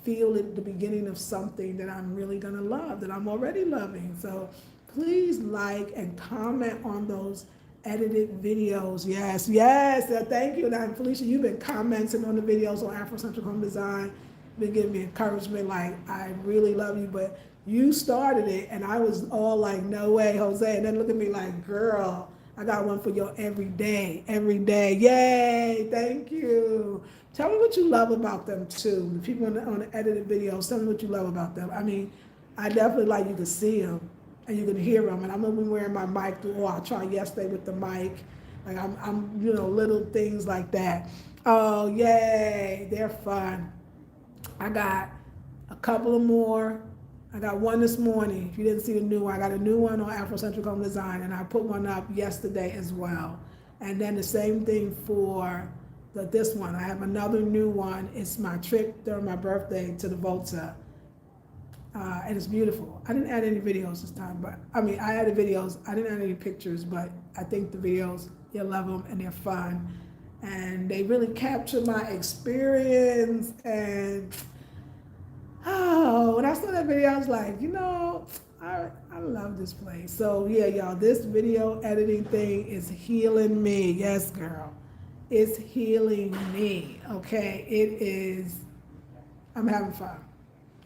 feel it the beginning of something that I'm really gonna love, that I'm already loving. So please like and comment on those edited videos. Yes, thank you. And Felicia, you've been commenting on the videos on Afrocentric Home Design, been giving me encouragement, I really love you, but you started it, and I was all like, no way, Jose, and then look at me like, girl, I got one for your every day, every day. Yay, thank you. Tell me what you love about them too. The people on the edited videos, tell me what you love about them. I mean, I definitely like you to see them and you can hear them. And I'm gonna be wearing my mic through. Oh, I tried yesterday with the mic. Like I'm, little things like that. Oh, yay, they're fun. I got a couple of more. I got one this morning. If you didn't see the new one, I got a new one on Afrocentric Home Design, and I put one up yesterday as well. And then the same thing for this one. I have another new one. It's my trip during my birthday to the Volta. And it's beautiful. I didn't add any videos this time, but I added videos. I didn't add any pictures, but I think the videos, you'll love them and they're fun. And they really capture my experience. And when I saw that video, I was like, I love this place. So yeah, y'all, this video editing thing is healing me. Yes, girl. It's healing me. Okay. It is. I'm having fun.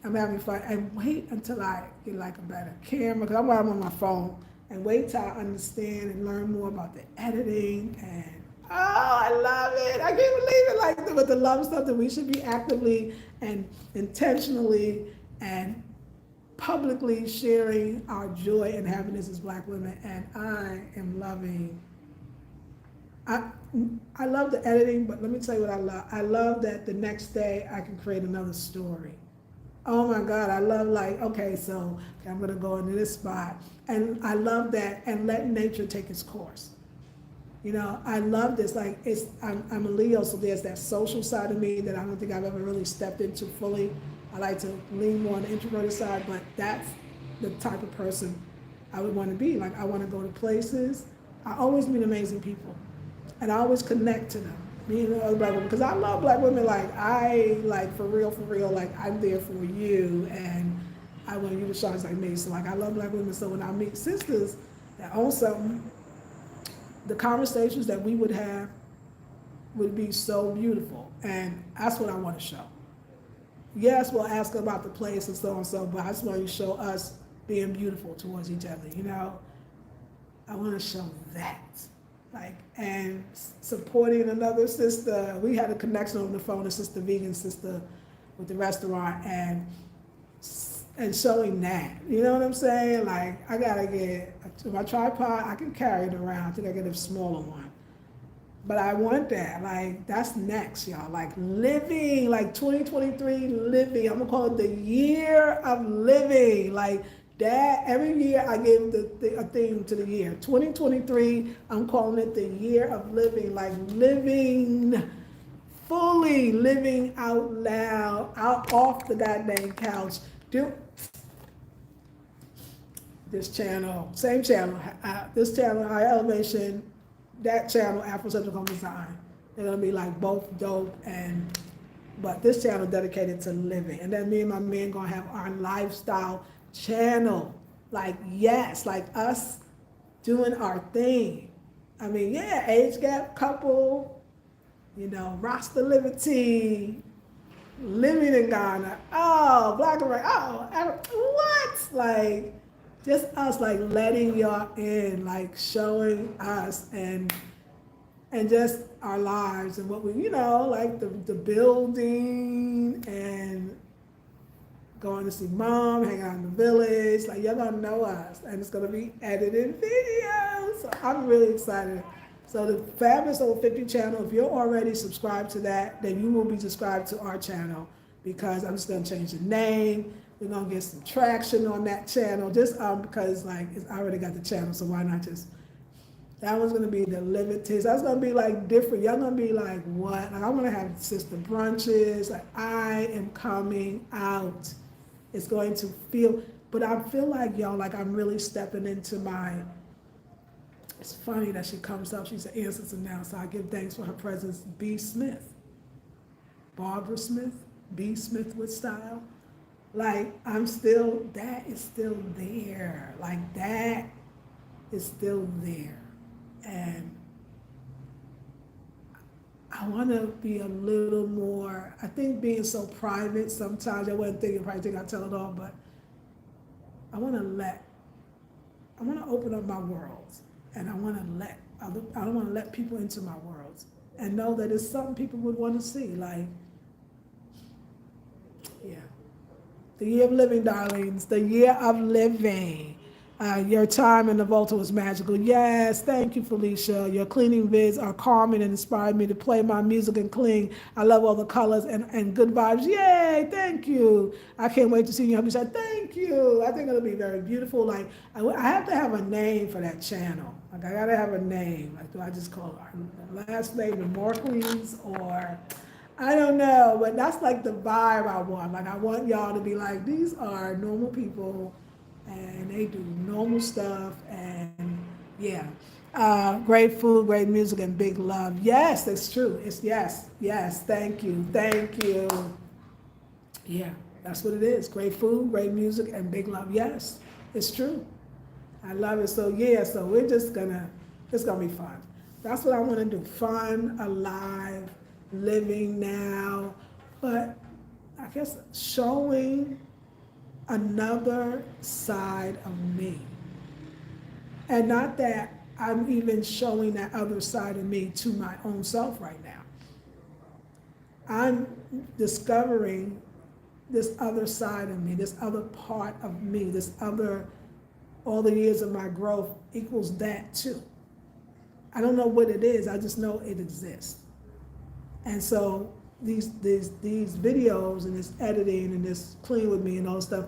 And wait until I get like a better camera, because I'm on my phone, and wait till I understand and learn more about the editing. And I love it. I can't believe it. Like with the love stuff, that we should be actively and intentionally and publicly sharing our joy and happiness as Black women. And I am loving. I love the editing, but let me tell you what I love. I love that the next day I can create another story. Oh my God, I love I'm gonna go into this spot. And I love that, and let nature take its course. I love this, I'm a Leo, so there's that social side of me that I don't think I've ever really stepped into fully. I like to lean more on the introverted side, but that's the type of person I would want to be. Like, I want to go to places. I always meet amazing people, and I always connect to them. Me and other Black women, because I love Black women. For real, like I'm there for you, and I want you to shine like me. So I love Black women. So when I meet sisters that own something, the conversations that we would have would be so beautiful, and that's what I want to show. Yes, we'll ask about the place and so and so, but I just want to show us being beautiful towards each other. I want to show that. And supporting another sister. We had a connection over the phone, a sister, vegan sister with the restaurant, and showing that. You know what I'm saying? I gotta get my tripod. I can carry it around. I think I get a smaller one. But I want that. That's next, y'all. Living, 2023 living. I'm gonna call it the year of living. That every year I give a theme to the year. 2023, I'm calling it the year of living, living fully, living out loud, out off the goddamn couch. This channel, same channel, this channel, High Elevation, that channel, Afrocentric Home Design. They're gonna be both dope, but this channel dedicated to living. And then me and my man gonna have our lifestyle channel, us doing our thing. Age gap couple, Rasta Liberty, living in Ghana, Black and white, what? Just us, letting y'all in, showing us and just our lives and what we, the building and going to see mom, hang out in the village, y'all gonna know us, and it's gonna be edited videos. So I'm really excited. So the Fabulous Over 50 channel, if you're already subscribed to that, then you will be subscribed to our channel, because I'm just gonna change the name. We're gonna get some traction on that channel, just because I already got the channel, so why not just, that one's gonna be the limited. That's gonna be different. Y'all gonna be what? I'm gonna have sister brunches. I am coming out. It's going to feel, but I feel y'all, I'm really stepping into it's funny that she comes up, she's an ancestor now, so I give thanks for her presence. B. Smith, Barbara Smith, B. Smith with style. I'm still, that is still there. That is still there. And I want to be a little more, I think being so private sometimes, I wasn't thinking, probably think I tell it all, but I want to open up my world, and I want to let I don't want to let people into my worlds and know that it's something people would want to see. Like, yeah. The year of living, darlings. The year of living. Your time in the Volta was magical. Yes, thank you, Felicia. Your cleaning vids are calming and inspired me to play my music and clean. I love all the colors and good vibes. Yay, thank you. I can't wait to see you. Thank you. I think it'll be very beautiful. Like, I have to have a name for that channel. Like, I gotta have a name. Like, do I just call it last name the Morcles, or I don't know, but that's like the vibe I want. Like, I want y'all to be like, these are normal people and they do normal stuff, and yeah. Great food, great music, and big love. Yes, that's true. It's yes, thank you. Yeah, that's what it is. Great food, great music, and big love. Yes, it's true. I love it. So yeah, so it's gonna be fun. That's what I want to do. Fun, alive, living now, but I guess showing another side of me. And not that I'm even showing that other side of me to my own self right now. I'm discovering this other side of me, this other part of me, all the years of my growth equals that too. I don't know what it is, I just know it exists. And so these videos and this editing and this clean with me and all stuff,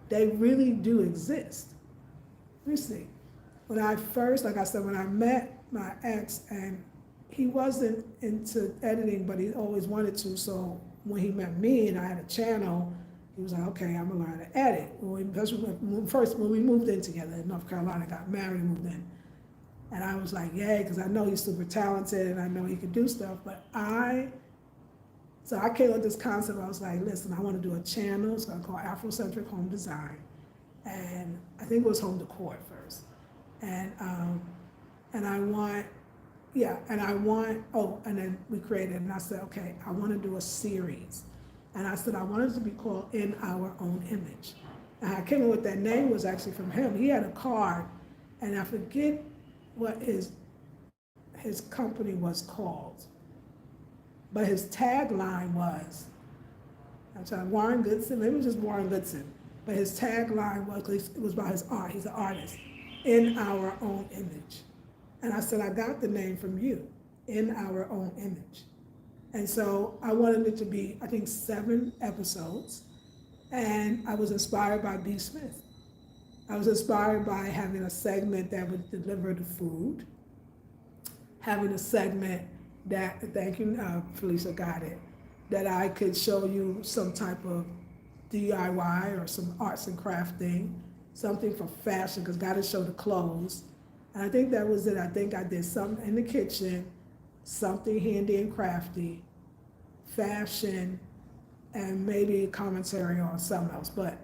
they really do exist. Let me see. When I first, like I said, when I met my ex, and he wasn't into editing, but he always wanted to. So when he met me and I had a channel, he was like, okay, I'm gonna learn to edit. When we moved in together in North Carolina, got married and moved in. And I was like, yay, because I know he's super talented and I know he could do stuff. So I came with this concept. I was like, listen, I want to do a channel. It's going to call Afrocentric Home Design. And I think it was home decor at first. And then we created it. And I said, okay, I want to do a series. And I said, I want it to be called In Our Own Image. And I came up with that name was actually from him. He had a card, and I forget what his company was called. But his tagline was, I'm sorry, Warren Goodson, maybe it was just Warren Goodson, but his tagline was, it was about his art, he's an artist, In Our Own Image. And I said, I got the name from you, In Our Own Image. And so I wanted it to be, I think, 7 episodes, and I was inspired by B. Smith. I was inspired by having a segment that would deliver the food, having a segment that, thank you, Felicia got it, that I could show you some type of DIY or some arts and crafting, something for fashion, because got to show the clothes. And I think that was it. I think I did something in the kitchen, something handy and crafty, fashion, and maybe a commentary on something else. But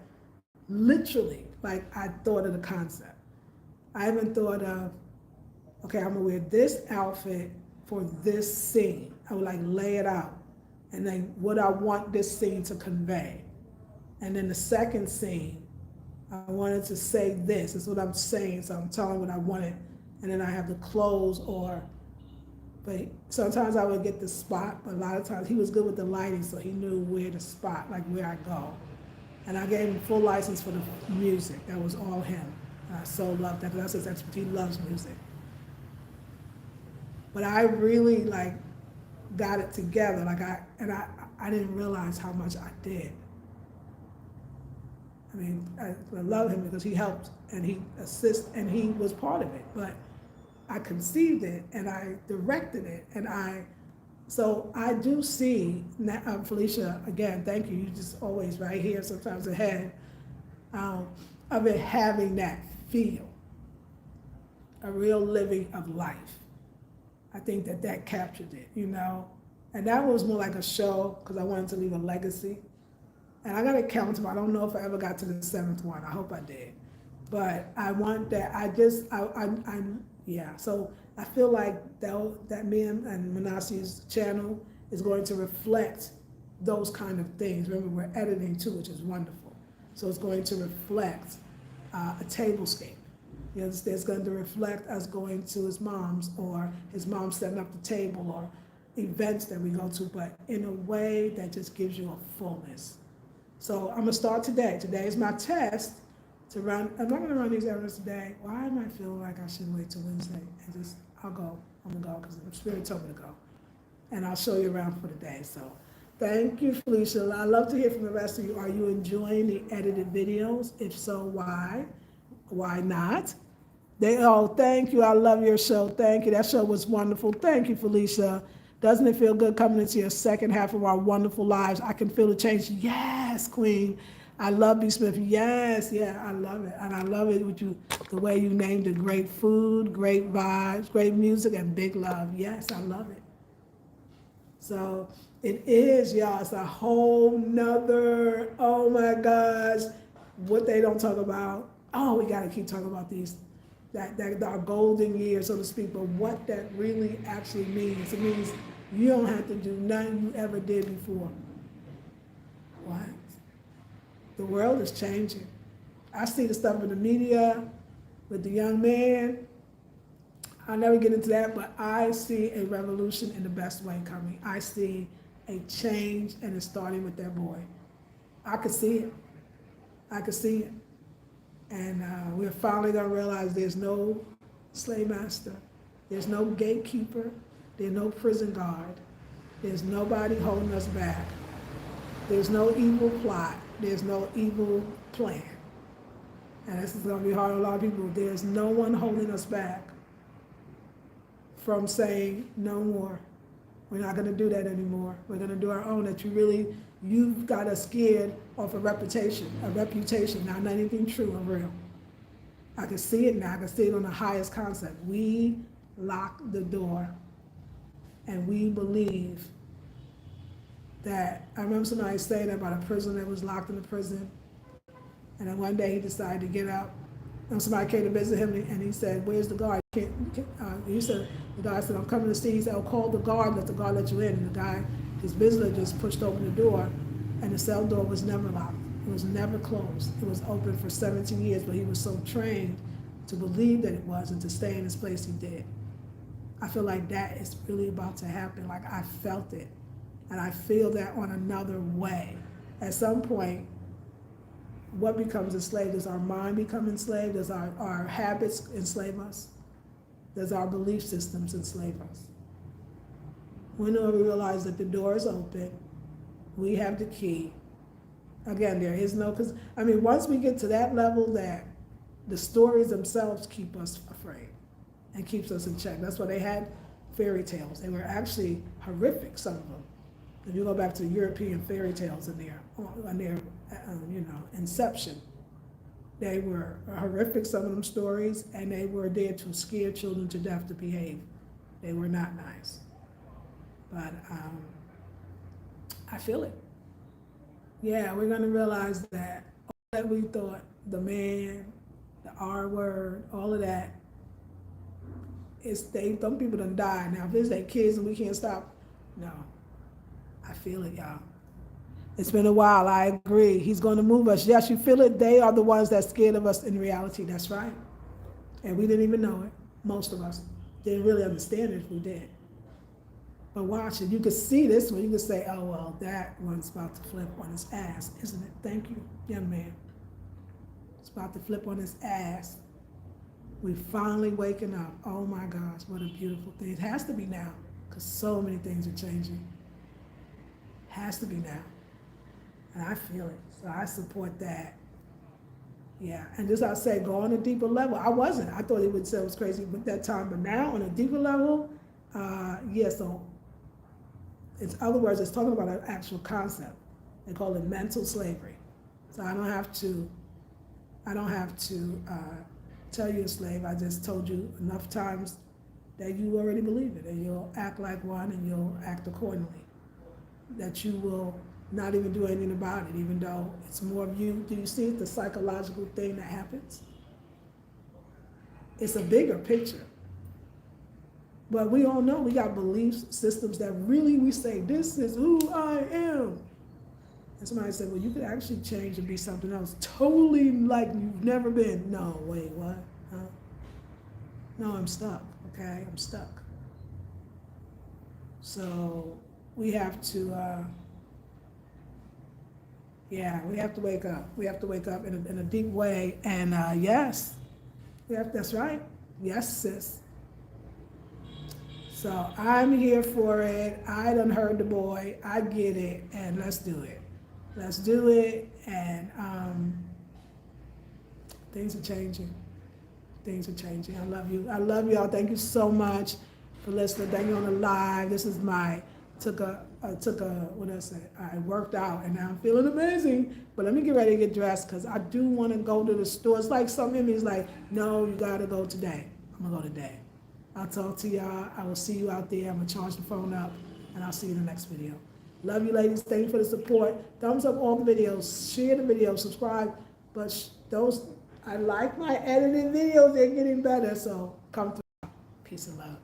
literally, like, I thought of the concept. I haven't thought of, okay, I'm gonna wear this outfit for this scene. I would like lay it out, and then what I want this scene to convey. And then the second scene, I wanted to say this. Is what I'm saying, so I'm telling what I wanted. And then I have the clothes, but sometimes I would get the spot, but a lot of times he was good with the lighting, so he knew where to spot, like where I go. And I gave him full license for the music. That was all him. And I so loved that, because that's his expertise. He loves music. But I really like got it together. Like I didn't realize how much I did. I mean, I love him because he helped and he assists and he was part of it. But I conceived it and I directed it, so I do see, Felicia, again, thank you. You just always right here, sometimes ahead of it having that feel, a real living of life. I think that captured it, and that was more like a show because I wanted to leave a legacy. And I got to count them. I don't know if I ever got to the 7th one. I hope I did. But I want that. Yeah. So I feel like that me and Manasseh's channel is going to reflect those kind of things. Remember, we're editing too, which is wonderful. So it's going to reflect a tablescape. You understand? It's going to reflect us going to his mom's, or his mom setting up the table, or events that we go to, but in a way that just gives you a fullness. So I'm gonna start today. Today is my test to run. I'm not gonna run these errands today. Why am I feeling like I should wait till Wednesday and just, I'll go. I'm gonna go because the Spirit told me to go. And I'll show you around for the day. So thank you, Felicia. I love to hear from the rest of you. Are you enjoying the edited videos? If so, why? Why not? Thank you. I love your show. Thank you. That show was wonderful. Thank you, Felicia. Doesn't it feel good coming into your second half of our wonderful lives? I can feel the change. Yes, Queen. I love B. Smith. Yes, yeah, I love it. And I love it with you, the way you named it. Great food, great vibes, great music, and big love. Yes, I love it. So it is, y'all. It's a whole nother, oh my gosh, what they don't talk about. Oh, we got to keep talking about these. That our golden years, so to speak, but what that really actually means. It means you don't have to do nothing you ever did before. What? The world is changing. I see the stuff in the media with the young man. I'll never get into that, but I see a revolution in the best way coming. I see a change, and it's starting with that boy. I could see it. I could see it. And we're finally going to realize there's no slave master. There's no gatekeeper. There's no prison guard. There's nobody holding us back. There's no evil plot. There's no evil plan. And this is going to be hard on a lot of people. There's no one holding us back from saying no more. We're not going to do that anymore. We're going to do our own. You've got us scared of a reputation, not anything true or real. I can see it now. I can see it on the highest concept. We lock the door, and we believe that. I remember somebody saying about a prisoner that was locked in the prison, and then one day he decided to get out. And somebody came to visit him, and he said, "Where's the guard?" He said, the guy said, "I'm coming to see." He said, "Oh, call the guard, let the guard let you in." And the guy, his visitor, just pushed open the door, and the cell door was never locked. It was never closed. It was open for 17 years, but he was so trained to believe that it was and to stay in his place, he did. I feel like that is really about to happen. Like, I felt it, and I feel that on another way. At some point, what becomes enslaved? Does our mind become enslaved? Does our habits enslave us? Does our belief systems enslave us? When do we realize that the door is open? We have the key. Again, there is no, because, once we get to that level, that the stories themselves keep us afraid and keeps us in check. That's why they had fairy tales. They were actually horrific, some of them. If you go back to European fairy tales in their inception, they were horrific, some of them stories, and they were there to scare children to death to behave. They were not nice. But I feel it. Yeah, we're going to realize that all that we thought, the man, the R word, all of that, some people done died. Now, if it's their kids and we can't stop, no. I feel it, y'all. It's been a while, I agree. He's going to move us. Yes, you feel it. They are the ones that scared of us in reality. That's right. And we didn't even know it. Most of us didn't really understand it if we did. But watch it. You could see this one. You could say, oh, well, that one's about to flip on his ass, isn't it? Thank you, young man. It's about to flip on his ass. We're finally waking up. Oh, my gosh, what a beautiful thing. It has to be now, because so many things are changing. It has to be now. And I feel it. So I support that. Yeah. And just I say, go on a deeper level. I wasn't. I thought he would say it was crazy at that time. But now on a deeper level, so in other words, it's talking about an actual concept. They call it mental slavery. So I don't have to tell you a slave. I just told you enough times that you already believe it, and you'll act like one, and you'll act accordingly. That you will not even do anything about it, even though it's more of you. Do you see the psychological thing that happens? It's a bigger picture. But we all know we got belief systems that really we say, this is who I am. And somebody said, well, you could actually change and be something else, totally like you've never been. No, wait, what? Huh? No, I'm stuck, okay? I'm stuck. So we have to, yeah, we have to wake up. We have to wake up in a deep way. And yes, that's right. Yes, sis. So I'm here for it. I done heard the boy. I get it. And let's do it. Let's do it. And things are changing. Things are changing. I love you. I love y'all. Thank you so much for listening. Thank you on the live. This is what did I say? I worked out and now I'm feeling amazing. But let me get ready to get dressed because I do want to go to the store. It's like something in me is like, no, you got to go today. I'm going to go today. I'll talk to y'all. I will see you out there. I'm going to charge the phone up and I'll see you in the next video. Love you, ladies. Thank you for the support. Thumbs up all the videos. Share the video. Subscribe. But I like my edited videos. They're getting better. So come through. Peace and love.